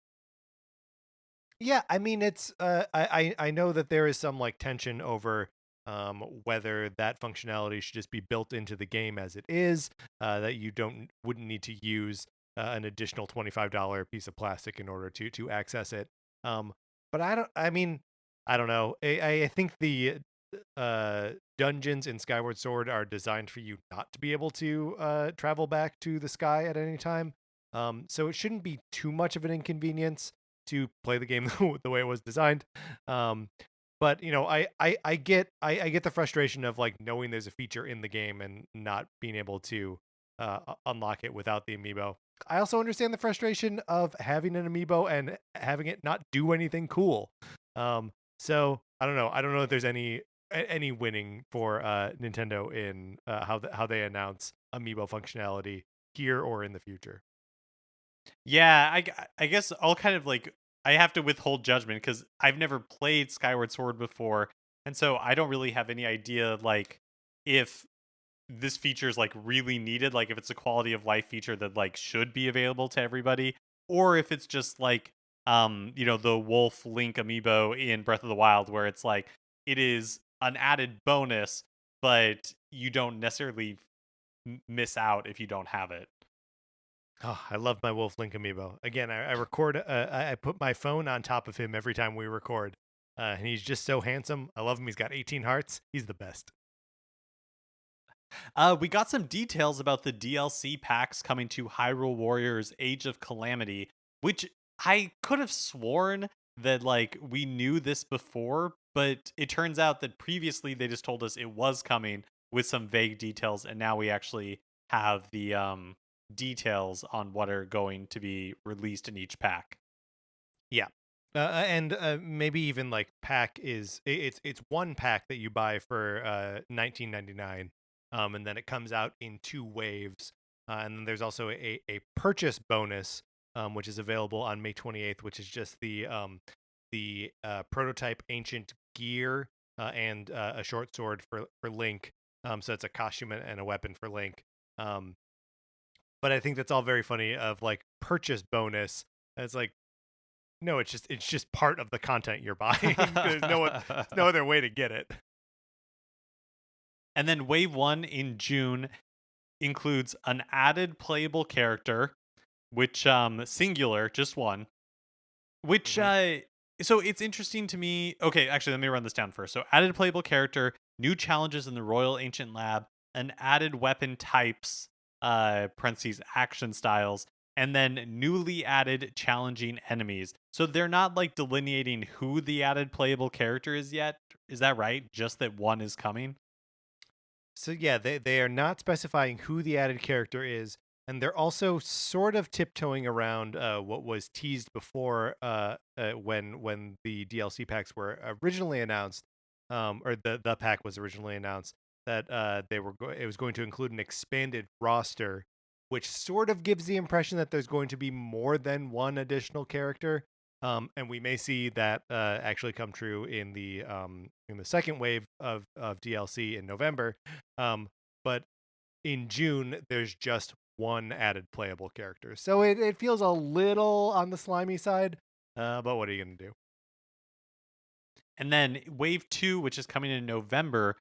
[SPEAKER 1] Yeah, I mean it's I know that there is some like tension over whether that functionality should just be built into the game as it is, that you wouldn't need to use an additional $25 piece of plastic in order to access it. But I don't know. I think the dungeons in Skyward Sword are designed for you not to be able to travel back to the sky at any time. So it shouldn't be too much of an inconvenience to play the game the way it was designed. But I get the frustration of like knowing there's a feature in the game and not being able to unlock it without the amiibo. I also understand the frustration of having an amiibo and having it not do anything cool. So I don't know. I don't know if there's any winning for Nintendo in how they announce amiibo functionality here or in the future.
[SPEAKER 2] Yeah, I guess I'll kind of like I have to withhold judgment because I've never played Skyward Sword before, and so I don't really have any idea like if this feature is like really needed, like if it's a quality of life feature that like should be available to everybody, or if it's just like the Wolf Link amiibo in Breath of the Wild where it's like it is an added bonus, but you don't necessarily miss out if you don't have it.
[SPEAKER 1] Oh, I love my Wolf Link amiibo. Again, I record. I put my phone on top of him every time we record, and he's just so handsome. I love him. He's got 18 hearts. He's the best.
[SPEAKER 2] We got some details about the DLC packs coming to Hyrule Warriors: Age of Calamity, which I could have sworn that like we knew this before, but it turns out that previously they just told us it was coming with some vague details, and now we actually have the details on what are going to be released in each pack.
[SPEAKER 1] Yeah. And maybe even like pack it's one pack that you buy for $19.99, and then it comes out in two waves, and then there's also a purchase bonus, which is available on May 28th, which is just the prototype ancient gear and a short sword for Link. So it's a costume and a weapon for Link. But I think that's all very funny of like purchase bonus. It's like, no, it's just part of the content you're buying. There's no other way to get it.
[SPEAKER 2] And then Wave 1 in June includes an added playable character, which singular, just one. Which so it's interesting to me. Okay, actually let me run this down first. So added playable character, new challenges in the Royal Ancient Lab, and added weapon types, parentheses action styles, and then newly added challenging enemies. So they're not like delineating who the added playable character is yet. Is that right? Just that one is coming?
[SPEAKER 1] So yeah, they are not specifying who the added character is, and they're also sort of tiptoeing around what was teased before when the DLC packs were originally announced, or the pack was originally announced, that it was going to include an expanded roster, which sort of gives the impression that there's going to be more than one additional character. And we may see that actually come true in the second wave of DLC in November. But in June, there's just one added playable character, so it feels a little on the slimy side. But what are you gonna do?
[SPEAKER 2] And then Wave 2, which is coming in November,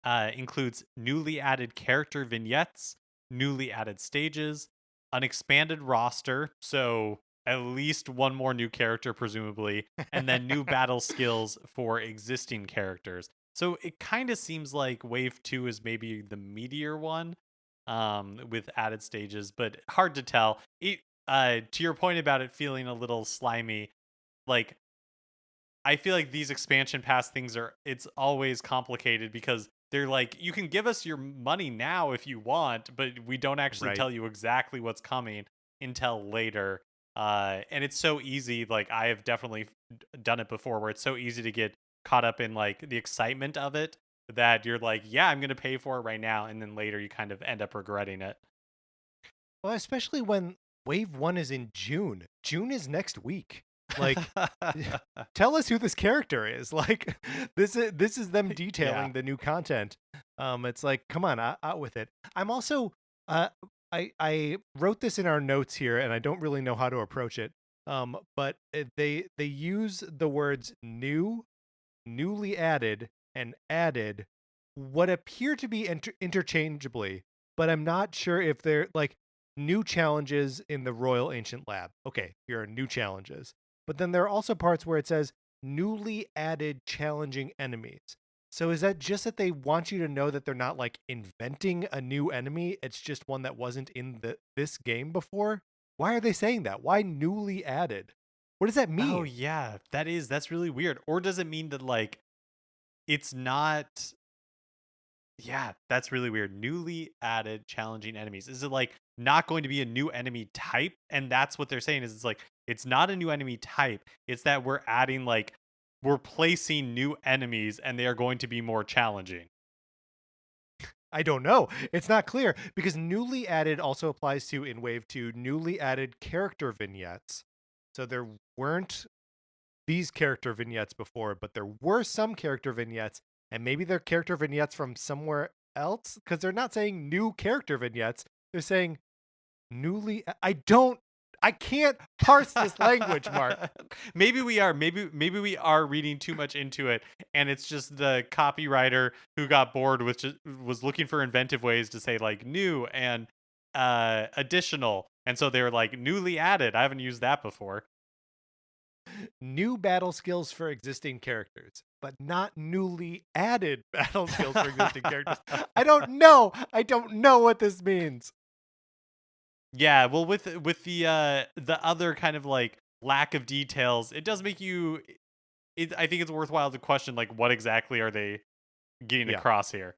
[SPEAKER 2] includes newly added character vignettes, newly added stages, an expanded roster, so at least one more new character, presumably, and then new battle skills for existing characters. So it kind of seems like Wave 2 is maybe the meatier one, with added stages, but hard to tell. To your point about it feeling a little slimy, like I feel like these expansion pass things it's always complicated because they're like, you can give us your money now if you want, but we don't actually
[SPEAKER 1] Right.
[SPEAKER 2] tell you exactly what's coming until later. And it's so easy. Like, I have definitely done it before where it's so easy to get caught up in like the excitement of it that you're like, yeah, I'm going to pay for it right now. And then later you kind of end up regretting it.
[SPEAKER 1] Well, especially when Wave 1 is in June. June is next week. Like, tell us who this character is. Like, this is them detailing the new content. It's like, come on, out with it. I'm also, I wrote this in our notes here, and I don't really know how to approach it. But they use the words new, newly added, and added, what appear to be interchangeably, but I'm not sure if they're like new challenges in the Royal Ancient Lab. Okay, here are new challenges. But then there are also parts where it says newly added challenging enemies. So is that just that they want you to know that they're not like inventing a new enemy? It's just one that wasn't in this game before? Why are they saying that? Why newly added? What does that mean?
[SPEAKER 2] Oh yeah, that's really weird. Or does it mean that like it's not? Yeah, that's really weird. Newly added challenging enemies. Is it like not going to be a new enemy type? And that's what they're saying is it's like it's not a new enemy type. It's that we're adding like we're placing new enemies and they are going to be more challenging.
[SPEAKER 1] I don't know. It's not clear because newly added also applies to in Wave 2 newly added character vignettes. So there weren't these character vignettes before, but there were some character vignettes, and maybe they're character vignettes from somewhere else because they're not saying new character vignettes. They're saying newly. I can't parse this language, Mark.
[SPEAKER 2] Maybe we are. Maybe we are reading too much into it, and it's just the copywriter who got bored with just was looking for inventive ways to say like new and additional, and so they were like newly added. I haven't used that before.
[SPEAKER 1] New battle skills for existing characters, but not newly added battle skills for existing characters. I don't know. I don't know what this means.
[SPEAKER 2] Yeah, well, with the other kind of like lack of details, it does make you. I think it's worthwhile to question like what exactly are they getting
[SPEAKER 1] Yeah.
[SPEAKER 2] across here.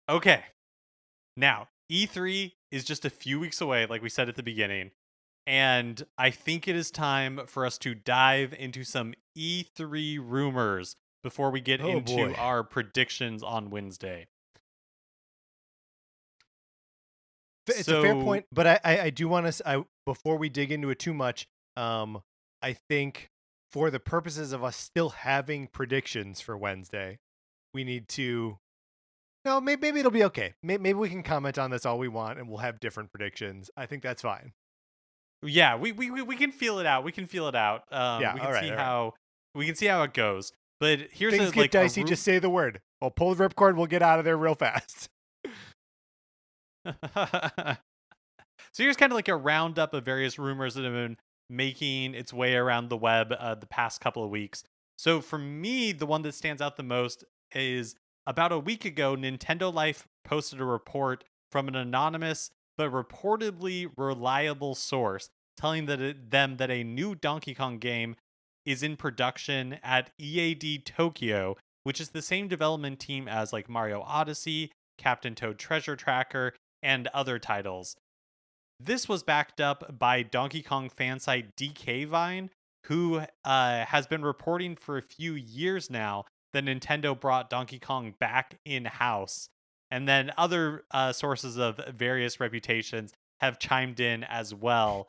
[SPEAKER 2] Okay, now E3 is just a few weeks away, like we said at the beginning, and I think it is time for us to dive into some E3 rumors before we get
[SPEAKER 1] Oh,
[SPEAKER 2] into
[SPEAKER 1] boy.
[SPEAKER 2] our predictions on Wednesday.
[SPEAKER 1] It's a fair point, but I do want to before we dig into it too much, I think for the purposes of us still having predictions for Wednesday, we need to. No, maybe it'll be okay. Maybe we can comment on this all we want, and we'll have different predictions. I think that's fine.
[SPEAKER 2] Yeah, we can feel it out. We can feel it out.
[SPEAKER 1] Yeah,
[SPEAKER 2] We can
[SPEAKER 1] all right,
[SPEAKER 2] see
[SPEAKER 1] all right.
[SPEAKER 2] how we can see how it goes. But here's
[SPEAKER 1] Things
[SPEAKER 2] a,
[SPEAKER 1] get
[SPEAKER 2] like
[SPEAKER 1] dicey. Just say the word. I'll pull the ripcord. We'll get out of there real fast.
[SPEAKER 2] So here's kind of like a roundup of various rumors that have been making its way around the web the past couple of weeks. So for me, the one that stands out the most is about a week ago, Nintendo Life posted a report from an anonymous but reportedly reliable source telling them that a new Donkey Kong game is in production at EAD Tokyo, which is the same development team as like Mario Odyssey, Captain Toad Treasure Tracker, and other titles. This was backed up by Donkey Kong fan site DK Vine, who has been reporting for a few years now that Nintendo brought Donkey Kong back in-house. And then other sources of various reputations have chimed in as well.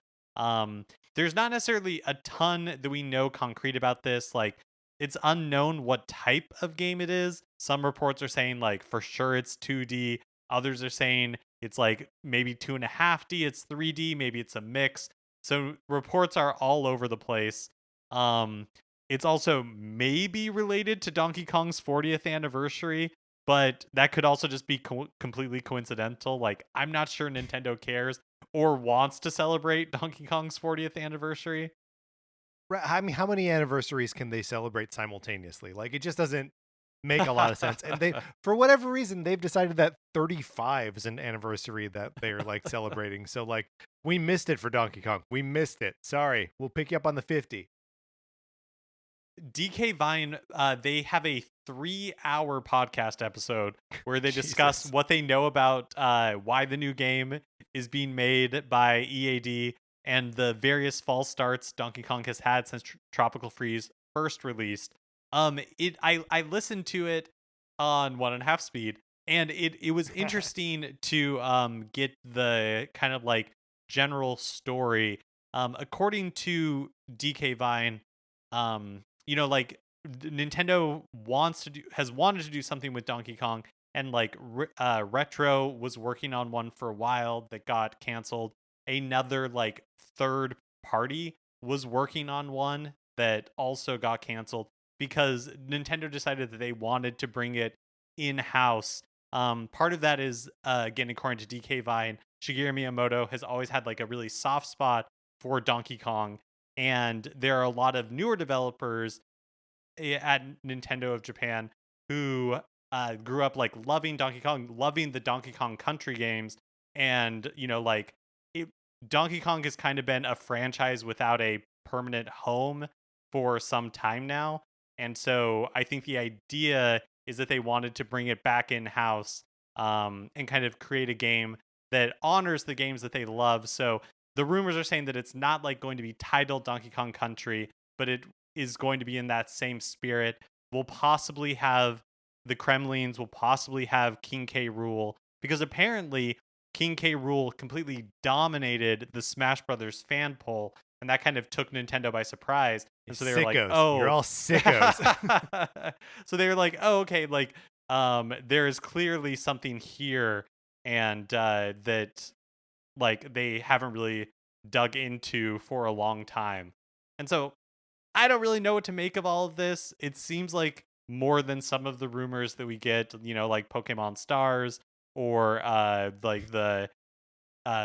[SPEAKER 2] There's not necessarily a ton that we know concrete about this. Like, it's unknown what type of game it is. Some reports are saying, like, for sure it's 2D. Others are saying it's like maybe 2.5D, it's 3D, maybe it's a mix. So reports are all over the place. It's also maybe related to Donkey Kong's 40th anniversary, but that could also just be completely coincidental. Like, I'm not sure Nintendo cares or wants to celebrate Donkey Kong's 40th anniversary.
[SPEAKER 1] Right. I mean, how many anniversaries can they celebrate simultaneously? Like, it just doesn't. make a lot of sense. And they, for whatever reason, they've decided that 35 is an anniversary that they're like celebrating. So like we missed it for Donkey Kong. We missed it. Sorry. We'll pick you up on the 50.
[SPEAKER 2] DK Vine, they have a 3-hour podcast episode where they discuss
[SPEAKER 1] Jesus.
[SPEAKER 2] what they know about why the new game is being made by EAD and the various false starts Donkey Kong has had since Tropical Freeze first released. I listened to it on 1.5 speed, and it was interesting to get the kind of like general story. According to DK Vine, like Nintendo has wanted to do something with Donkey Kong, and like Retro was working on one for a while that got canceled. Another like third party was working on one that also got canceled because Nintendo decided that they wanted to bring it in-house. Part of that is, again, according to DK Vine, Shigeru Miyamoto has always had like a really soft spot for Donkey Kong, and there are a lot of newer developers at Nintendo of Japan who grew up like loving Donkey Kong, loving the Donkey Kong Country games, and Donkey Kong has kind of been a franchise without a permanent home for some time now. And so I think the idea is that they wanted to bring it back in-house, and kind of create a game that honors the games that they love. So the rumors are saying that it's not like going to be titled Donkey Kong Country, but it is going to be in that same spirit. We'll possibly have the Kremlins, we'll possibly have King K. Rool, because apparently King K. Rool completely dominated the Smash Brothers fan poll, and that kind of took Nintendo by surprise. And so they were like, "Oh,
[SPEAKER 1] you're all sickos."
[SPEAKER 2] So they were like, "Oh, okay, like there is clearly something here," and that like they haven't really dug into for a long time. And so I don't really know what to make of all of this. It seems like more than some of the rumors that we get, like Pokemon Stars or like the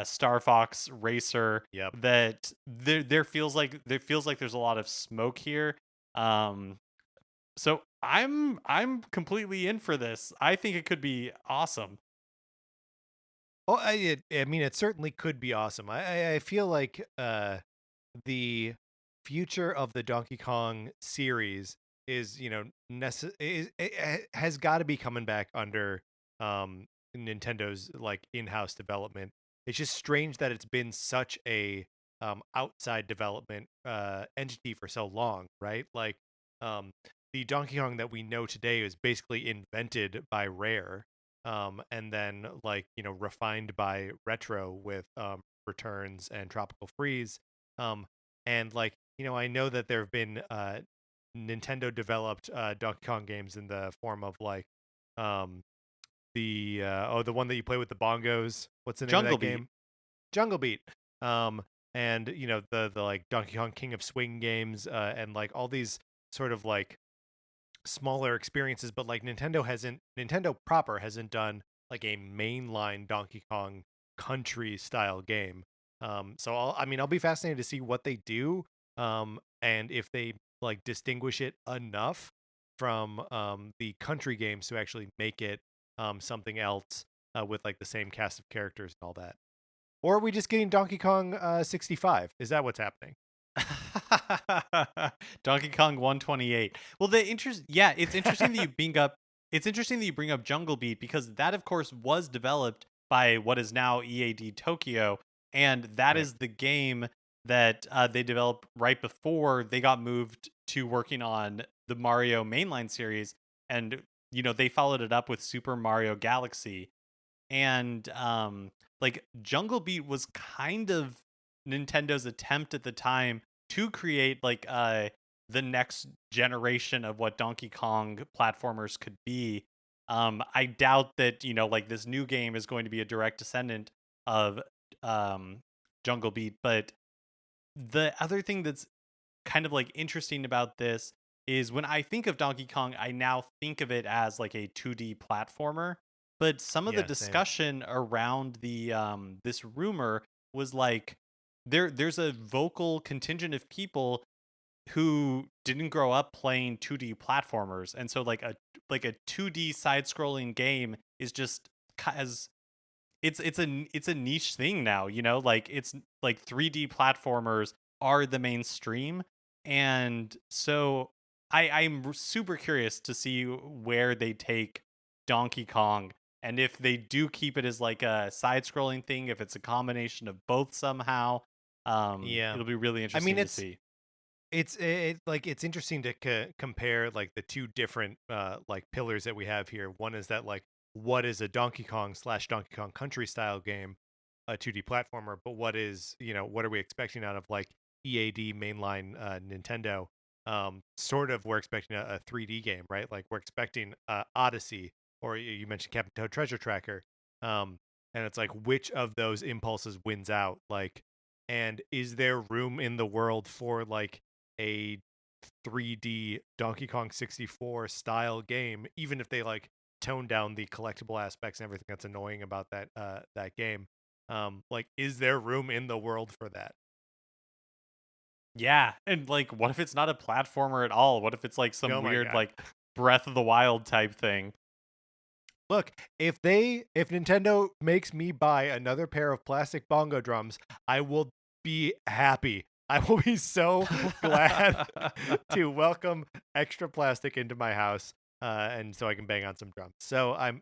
[SPEAKER 2] Star Fox Racer.
[SPEAKER 1] Yep.
[SPEAKER 2] That there feels like there's a lot of smoke here. So I'm completely in for this. I think it could be awesome.
[SPEAKER 1] Oh, I mean, it certainly could be awesome. I feel like the future of the Donkey Kong series is, has got to be coming back under Nintendo's like in-house development. It's just strange that it's been such a outside development entity for so long, right? Like the Donkey Kong that we know today is basically invented by Rare, and then like refined by Retro with Returns and Tropical Freeze, and like I know that there have been Nintendo developed Donkey Kong games in the form of like the one that you play with the bongos. What's the name
[SPEAKER 2] Jungle
[SPEAKER 1] of that
[SPEAKER 2] Beat.
[SPEAKER 1] game? Jungle Beat. And the like Donkey Kong King of Swing games, and like all these sort of like smaller experiences, but like Nintendo proper hasn't done like a mainline Donkey Kong Country style game. So I'll be fascinated to see what they do, and if they like distinguish it enough from the country games to actually make it something else, with like the same cast of characters and all that. Or are we just getting Donkey Kong 65? Is that what's happening?
[SPEAKER 2] Donkey Kong 128. Well, it's interesting that you bring up Jungle Beat, because that of course was developed by what is now EAD Tokyo, and that
[SPEAKER 1] Right.
[SPEAKER 2] is the game that they developed right before they got moved to working on the Mario mainline series, and they followed it up with Super Mario Galaxy. And like Jungle Beat was kind of Nintendo's attempt at the time to create like the next generation of what Donkey Kong platformers could be. I doubt that like this new game is going to be a direct descendant of Jungle Beat, but the other thing that's kind of like interesting about this is when I think of Donkey Kong, I now think of it as like a 2D platformer. But some of the
[SPEAKER 1] Yeah, same.
[SPEAKER 2] discussion around the this rumor was like there's a vocal contingent of people who didn't grow up playing 2D platformers, and so like a 2D side-scrolling game is just as it's a niche thing now, you know? Like it's like 3D platformers are the mainstream, and so I'm super curious to see where they take Donkey Kong, and if they do keep it as like a side-scrolling thing, if it's a combination of both somehow.
[SPEAKER 1] Yeah.
[SPEAKER 2] It'll be really
[SPEAKER 1] I mean,
[SPEAKER 2] interesting to see.
[SPEAKER 1] like it's interesting to compare like the two different like pillars that we have here. One is that like what is a Donkey Kong slash Donkey Kong Country style game, a 2D platformer, but what is, you know, what are we expecting out of like EAD mainline Nintendo? Sort of we're expecting a 3D game, right? Like we're expecting Odyssey, or you mentioned Captain Toad Treasure Tracker. And it's like which of those impulses wins out? Like, and is there room in the world for like a 3D Donkey Kong 64 style game, even if they like tone down the collectible aspects and everything that's annoying about that game? Like, is there room in the world for that?
[SPEAKER 2] Yeah, and like, what if it's not a platformer at all? What if it's like some
[SPEAKER 1] Oh my
[SPEAKER 2] weird
[SPEAKER 1] god.
[SPEAKER 2] like Breath of the Wild type thing?
[SPEAKER 1] Look, if Nintendo makes me buy another pair of plastic bongo drums, I will be happy. I will be so glad to welcome extra plastic into my house, and so I can bang on some drums. So I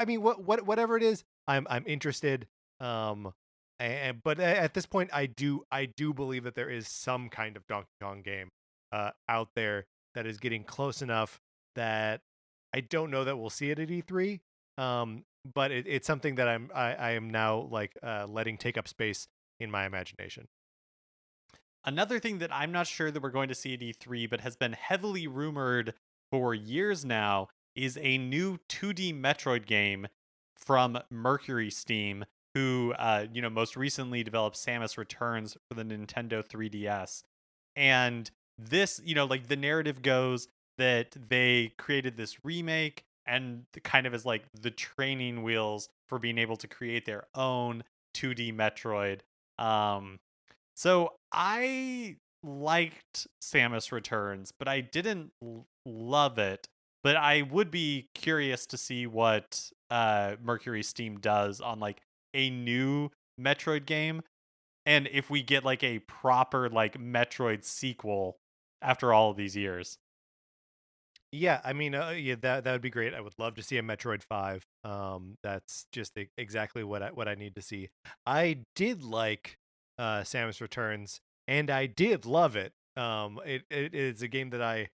[SPEAKER 1] mean, whatever it is, I'm interested. And but at this point, I do believe that there is some kind of Donkey Kong game, out there that is getting close enough that I don't know that we'll see it at E3. But it's something that I am now like letting take up space in my imagination.
[SPEAKER 2] Another thing that I'm not sure that we're going to see at E3, but has been heavily rumored for years now, is a new 2D Metroid game from Mercury Steam, who most recently developed Samus Returns for the Nintendo 3DS. And this, like the narrative goes that they created this remake and kind of as like the training wheels for being able to create their own 2D Metroid. So I liked Samus Returns, but I didn't love it. But I would be curious to see what Mercury Steam does on like a new Metroid game, and if we get like a proper like Metroid sequel after all of these years.
[SPEAKER 1] Yeah, I mean, yeah, that would be great. I would love to see a Metroid 5. That's just exactly what I need to see. I did like Samus Returns, and I did love it. It is a game that I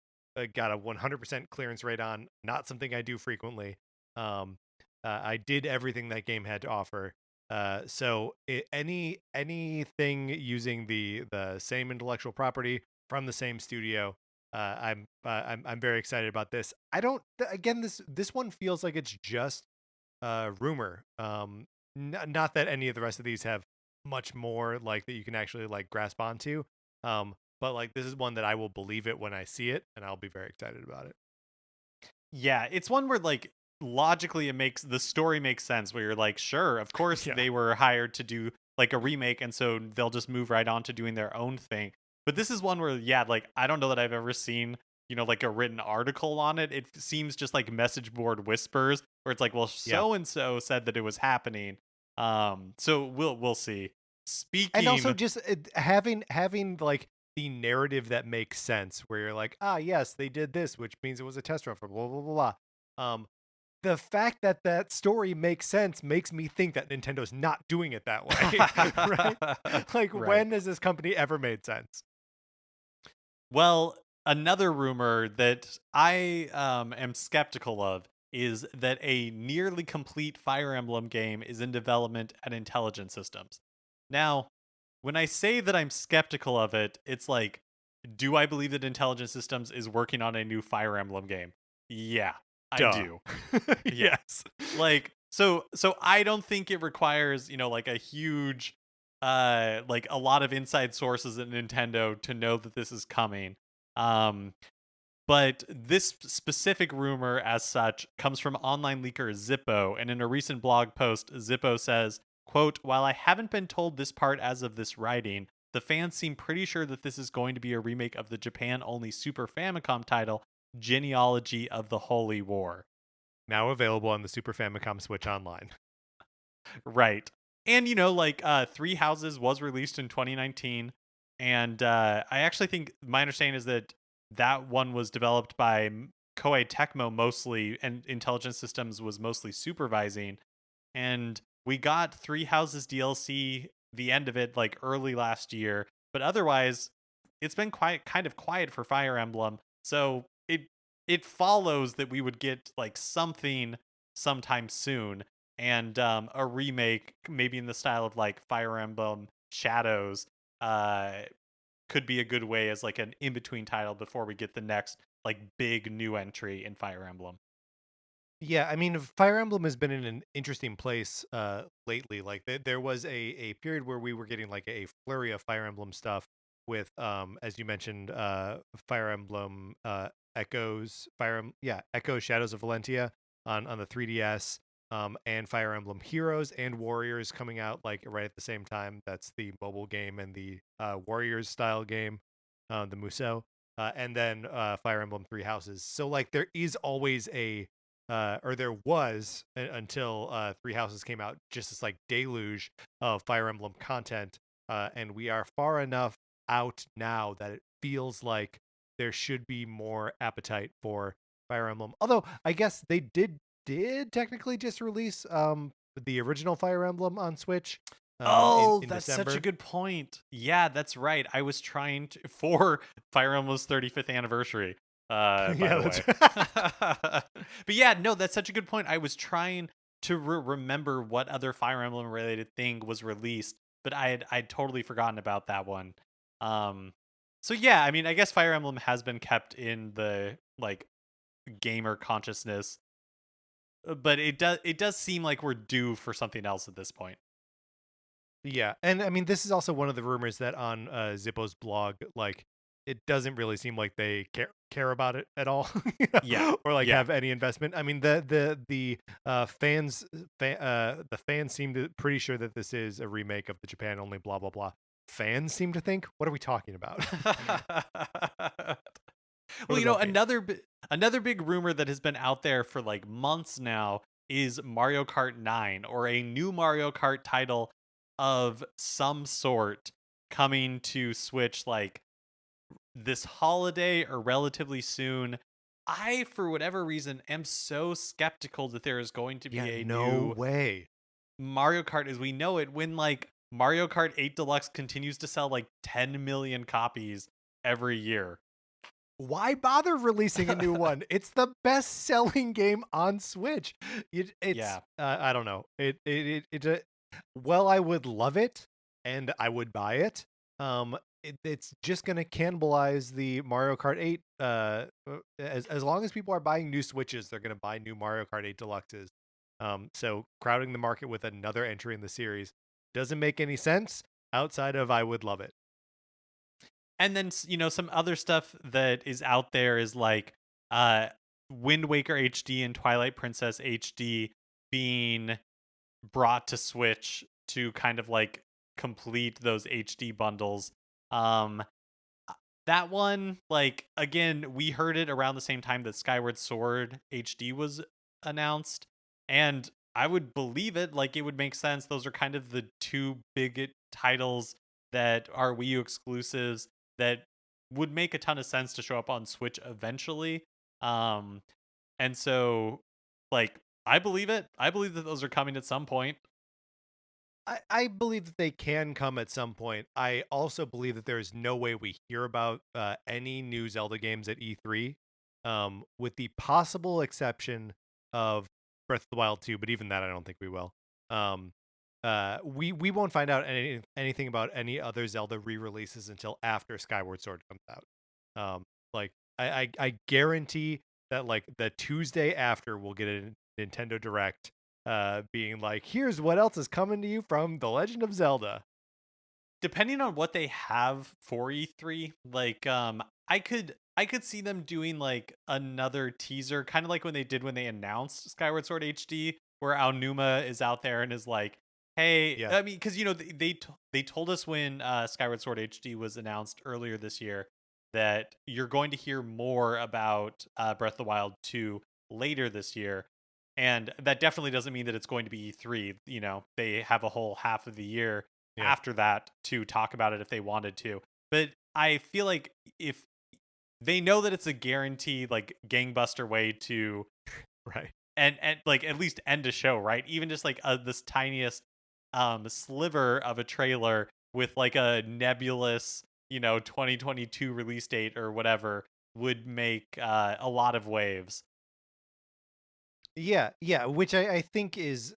[SPEAKER 1] got a 100% clearance rate on. Not something I do frequently. Um, I did everything that game had to offer. So anything using the same intellectual property from the same studio, I'm very excited about this. I don't again this one feels like it's just rumor. Not that any of the rest of these have much more like that you can actually like grasp onto. But like this is one that I will believe it when I see it, and I'll be very excited about it.
[SPEAKER 2] Yeah, it's one where like logically the story makes sense where you're like, sure, of course
[SPEAKER 1] Yeah.
[SPEAKER 2] they were hired to do like a remake, and so they'll just move right on to doing their own thing. But this is one where, yeah, like I don't know that I've ever seen, like a written article on it. It seems just like message board whispers where it's like, well,
[SPEAKER 1] Yeah.
[SPEAKER 2] so and so said that it was happening. So we'll see.
[SPEAKER 1] And also
[SPEAKER 2] Speaking
[SPEAKER 1] just having like the narrative that makes sense, where you're like, ah, yes, they did this, which means it was a test run for blah blah blah blah. The fact that that story makes sense makes me think that Nintendo's not doing it that way, right? Like,
[SPEAKER 2] right.
[SPEAKER 1] when has this company ever made sense?
[SPEAKER 2] Well, another rumor that I am skeptical of is that a nearly complete Fire Emblem game is in development at Intelligent Systems. Now, when I say that I'm skeptical of it, it's like, do I believe that Intelligent Systems is working on a new Fire Emblem game? Yeah, I
[SPEAKER 1] Duh.
[SPEAKER 2] do. Yeah.
[SPEAKER 1] Yes.
[SPEAKER 2] Like, so I don't think it requires, like a huge like a lot of inside sources at Nintendo to know that this is coming. Um but this specific rumor, as such, comes from online leaker Zippo, and in a recent blog post, Zippo says, quote, "While I haven't been told this part as of this writing, the fans seem pretty sure that this is going to be a remake of the Japan-only Super Famicom title, Genealogy of the Holy War.
[SPEAKER 1] Now available on the Super Famicom Switch Online.
[SPEAKER 2] Right. And, Three Houses was released in 2019. And I actually think my understanding is that that one was developed by Koei Tecmo mostly, and Intelligent Systems was mostly supervising. And we got Three Houses DLC, the end of it, like early last year. But otherwise, it's been kind of quiet for Fire Emblem. So it follows that we would get like something sometime soon, and a remake, maybe in the style of like Fire Emblem Shadows, could be a good way as like an in-between title before we get the next like big new entry in Fire Emblem.
[SPEAKER 1] Yeah, I mean, Fire Emblem has been in an interesting place lately. Like there was a period where we were getting like a flurry of Fire Emblem stuff with, as you mentioned, Fire Emblem Echo Shadows of Valentia on the 3DS, and Fire Emblem Heroes and Warriors coming out like right at the same time. That's the mobile game and the Warriors style game, the Musou, and then Fire Emblem Three Houses. So like there is always or there was until Three Houses came out, just this like deluge of Fire Emblem content, and we are far enough out now that it feels like there should be more appetite for Fire Emblem. Although I guess they did technically just release the original Fire Emblem on Switch. In
[SPEAKER 2] That's
[SPEAKER 1] December.
[SPEAKER 2] such a good point. Yeah, that's right. I was trying to for Fire Emblem's 35th anniversary. By
[SPEAKER 1] Yeah,
[SPEAKER 2] the way. But yeah, no, that's such a good point. I was trying to remember what other Fire Emblem related thing was released, but I'd totally forgotten about that one. So yeah, I mean, I guess Fire Emblem has been kept in the like gamer consciousness, but it does seem like we're due for something else at this point.
[SPEAKER 1] Yeah, and I mean, this is also one of the rumors that on Zippo's blog, like, it doesn't really seem like they care about it at all,
[SPEAKER 2] Yeah,
[SPEAKER 1] or like
[SPEAKER 2] yeah.
[SPEAKER 1] have any investment. I mean, the fans seem to pretty sure that this is a remake of the Japan only blah blah blah. Fans seem to think, what are we talking about?
[SPEAKER 2] Well, another big rumor that has been out there for like months now is Mario Kart 9, or a new Mario Kart title of some sort coming to Switch like this holiday or relatively soon. I, for whatever reason, am so skeptical that there is going to be a new
[SPEAKER 1] way
[SPEAKER 2] Mario Kart as we know it, when like Mario Kart 8 Deluxe continues to sell like 10 million copies every year.
[SPEAKER 1] Why bother releasing a new one? It's the best-selling game on Switch. I don't know. Well, I would love it, and I would buy it. It's just gonna cannibalize the Mario Kart 8. As long as people are buying new Switches, they're gonna buy new Mario Kart 8 Deluxes. So crowding the market with another entry in the series doesn't make any sense outside of I would love it.
[SPEAKER 2] And then, some other stuff that is out there is like Wind Waker HD and Twilight Princess HD being brought to Switch to kind of like complete those HD bundles. That one, like, again, we heard it around the same time that Skyward Sword HD was announced, and I would believe it. Like, it would make sense. Those are kind of the two big titles that are Wii U exclusives that would make a ton of sense to show up on Switch eventually. And so, like, I believe it. I believe that those are coming at some point.
[SPEAKER 1] I believe that they can come at some point. I also believe that there's no way we hear about any new Zelda games at E3, with the possible exception of Breath of the Wild 2, but even that I don't think we will. We won't find out anything about any other Zelda re-releases until after Skyward Sword comes out. Like I guarantee that like the Tuesday after we'll get a Nintendo Direct, being like, here's what else is coming to you from The Legend of Zelda.
[SPEAKER 2] Depending on what they have for E3, like I could see them doing like another teaser, kind of like when they announced Skyward Sword HD, where Aonuma is out there and is like, hey,
[SPEAKER 1] Yeah.
[SPEAKER 2] I mean, because they told us when Skyward Sword HD was announced earlier this year that you're going to hear more about Breath of the Wild 2 later this year. And that definitely doesn't mean that it's going to be E3. They have a whole half of the year
[SPEAKER 1] Yeah.
[SPEAKER 2] after that to talk about it if they wanted to. But I feel like if they know that it's a guaranteed like gangbuster way to
[SPEAKER 1] Right.
[SPEAKER 2] and like at least end a show, right? Even just like this tiniest sliver of a trailer with like a nebulous 2022 release date or whatever would make a lot of waves.
[SPEAKER 1] Yeah, yeah, which I think is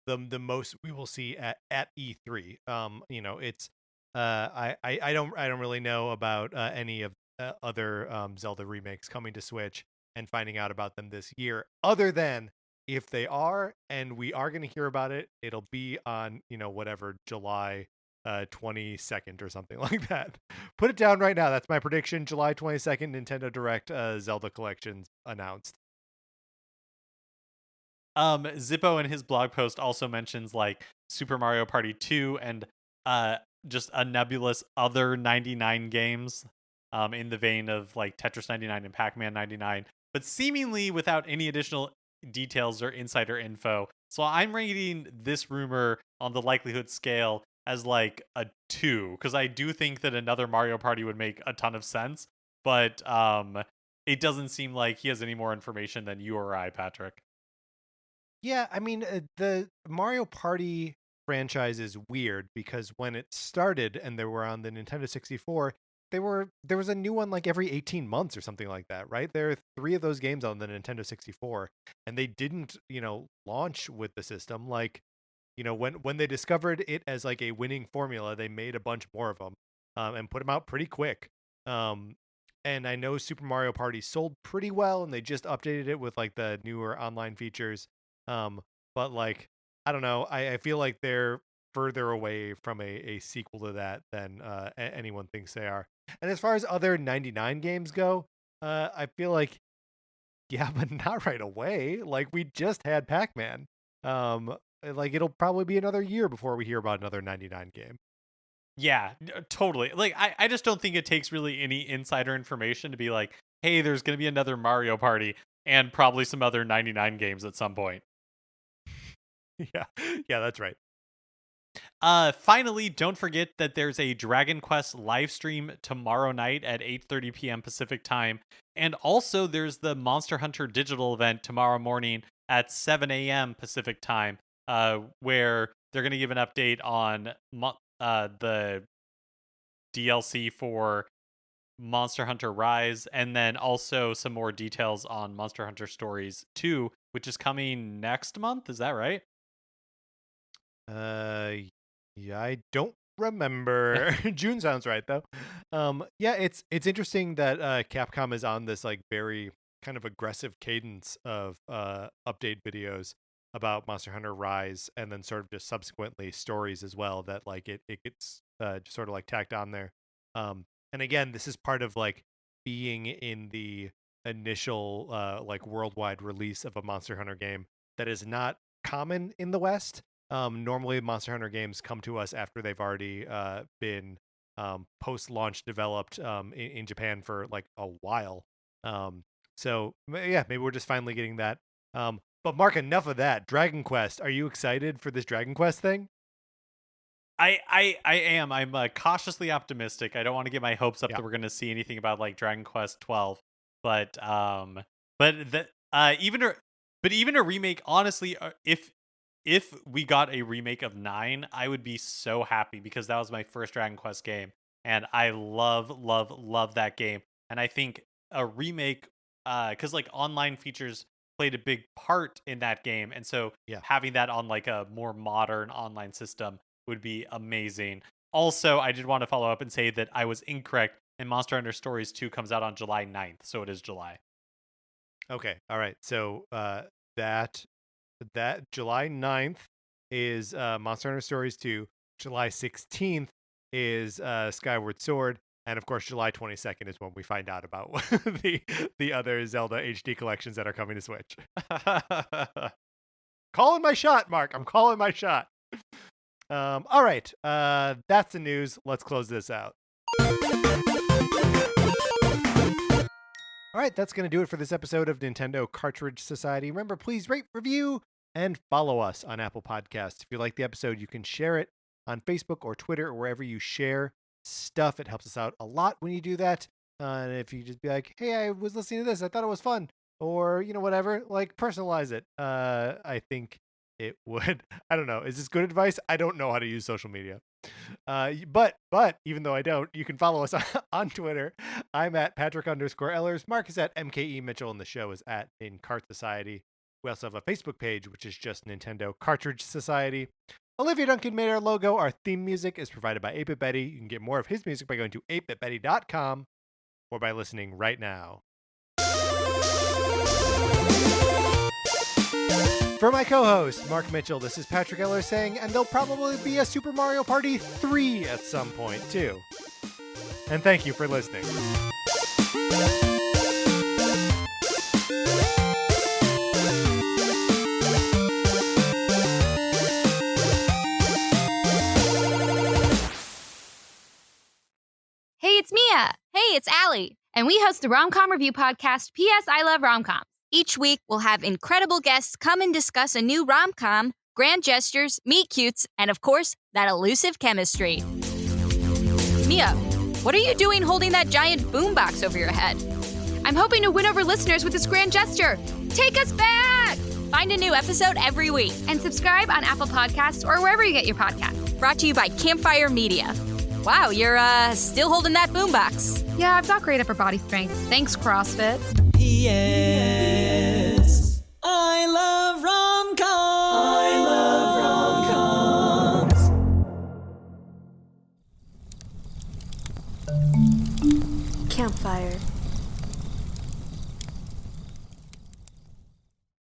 [SPEAKER 1] the most we will see at E3. It's I don't really know about any of other Zelda remakes coming to Switch and finding out about them this year, other than if they are, and we are going to hear about it, it'll be on whatever July 22nd or something like that. Put it down right now. That's my prediction. July 22nd, Nintendo Direct, Zelda collections announced.
[SPEAKER 2] Zippo in his blog post also mentions like Super Mario Party 2 and uh just a nebulous other 99 games in the vein of like Tetris 99 and Pac-Man 99, but seemingly without any additional details or insider info. So I'm rating this rumor on the likelihood scale as like a 2 because I do think that another Mario Party would make a ton of sense, but it doesn't seem like he has any more information than you or I, Patrick.
[SPEAKER 1] Yeah, I mean, the Mario Party franchise is weird because when it started and they were on the Nintendo 64, there was a new one like every 18 months or something like that, right? There are three of those games on the Nintendo 64, and they didn't, launch with the system. Like, when they discovered it as like a winning formula, they made a bunch more of them, and put them out pretty quick. Um, and I know Super Mario Party sold pretty well, and they just updated it with like the newer online features. Um, but like, I don't know. I feel like they're further away from a sequel to that than anyone thinks they are. And as far as other 99 games go, I feel like, yeah, but not right away. Like, we just had Pac-Man. Like, it'll probably be another year before we hear about another 99 game.
[SPEAKER 2] Yeah, totally. Like I just don't think it takes really any insider information to be like, hey, there's going to be another Mario Party and probably some other 99 games at some point.
[SPEAKER 1] Yeah, yeah, that's right.
[SPEAKER 2] Finally, don't forget that there's a Dragon Quest live stream tomorrow night at 8:30 p.m. Pacific time, and also there's the Monster Hunter digital event tomorrow morning at 7 a.m. Pacific time, where they're going to give an update on the DLC for Monster Hunter Rise, and then also some more details on Monster Hunter Stories 2, which is coming next month. Is that right?
[SPEAKER 1] Uh, yeah, I don't remember. June sounds right though. Yeah, it's interesting that Capcom is on this like very kind of aggressive cadence of update videos about Monster Hunter Rise, and then sort of just subsequently stories as well that like it gets just sort of like tacked on there. And again, this is part of like being in the initial like worldwide release of a Monster Hunter game that is not common in the West. Normally, Monster Hunter games come to us after they've already been post-launch developed in Japan for like a while. Yeah, maybe we're just finally getting that. But Mark, enough of that. Dragon Quest. Are you excited for this Dragon Quest thing?
[SPEAKER 2] I am. I'm cautiously optimistic. I don't want to get my hopes up
[SPEAKER 1] Yeah.
[SPEAKER 2] that we're going to see anything about like Dragon Quest 12, but the even a but even a remake. Honestly, if we got a remake of 9, I would be so happy because that was my first Dragon Quest game, and I love that game. And I think a remake, because like online features played a big part in that game, and so
[SPEAKER 1] Yeah.
[SPEAKER 2] having that on like a more modern online system would be amazing. Also, I did want to follow up and say that I was incorrect, and Monster Hunter Stories 2 comes out on July 9th, so it is July.
[SPEAKER 1] Okay. All right. So that that July 9th is Monster Hunter Stories 2. July 16th is Skyward Sword. And of course, July 22nd is when we find out about the other Zelda HD collections that are coming to Switch. Calling my shot, Mark. I'm calling my shot. All right. That's the news. Let's close this out. All right, that's going to do it for this episode of Nintendo Cartridge Society. Remember, please rate, review, and follow us on Apple Podcasts. If you like the episode, you can share it on Facebook or Twitter or wherever you share stuff. It helps us out a lot when you do that. And if you just be like, hey, I was listening to this, I thought it was fun, or, whatever, like, personalize it. I think it would. I don't know. Is this good advice? I don't know how to use social media. But even though I don't, you can follow us on Twitter. I'm at Patrick_Ellers. Mark is at MKE Mitchell, and the show is at In Cart Society. We also have a Facebook page, which is just Nintendo Cartridge Society. Olivia Duncan made our logo. Our theme music is provided by 8-Bit Betty. You can get more of his music by going to 8bitbetty.com or by listening right now. For my co-host, Mark Mitchell, this is Patrick Eller saying, and there'll probably be a Super Mario Party 3 at some point, too. And thank you for listening.
[SPEAKER 3] Hey, it's Mia.
[SPEAKER 4] Hey, it's Allie.
[SPEAKER 3] And we host the Rom-Com Review podcast, P.S. I Love Rom-Com.
[SPEAKER 4] Each week, we'll have incredible guests come and discuss a new rom-com, grand gestures, meet-cutes, and of course, that elusive chemistry. Mia, what are you doing holding that giant boombox over your head?
[SPEAKER 3] I'm hoping to win over listeners with this grand gesture. Take us back!
[SPEAKER 4] Find a new episode every week.
[SPEAKER 3] And subscribe on Apple Podcasts or wherever you get your podcasts.
[SPEAKER 4] Brought to you by Campfire Media. Wow, you're still holding that boombox.
[SPEAKER 3] Yeah, I've got great upper body strength. Thanks, CrossFit.
[SPEAKER 5] Yes, I love rom-coms. Campfire.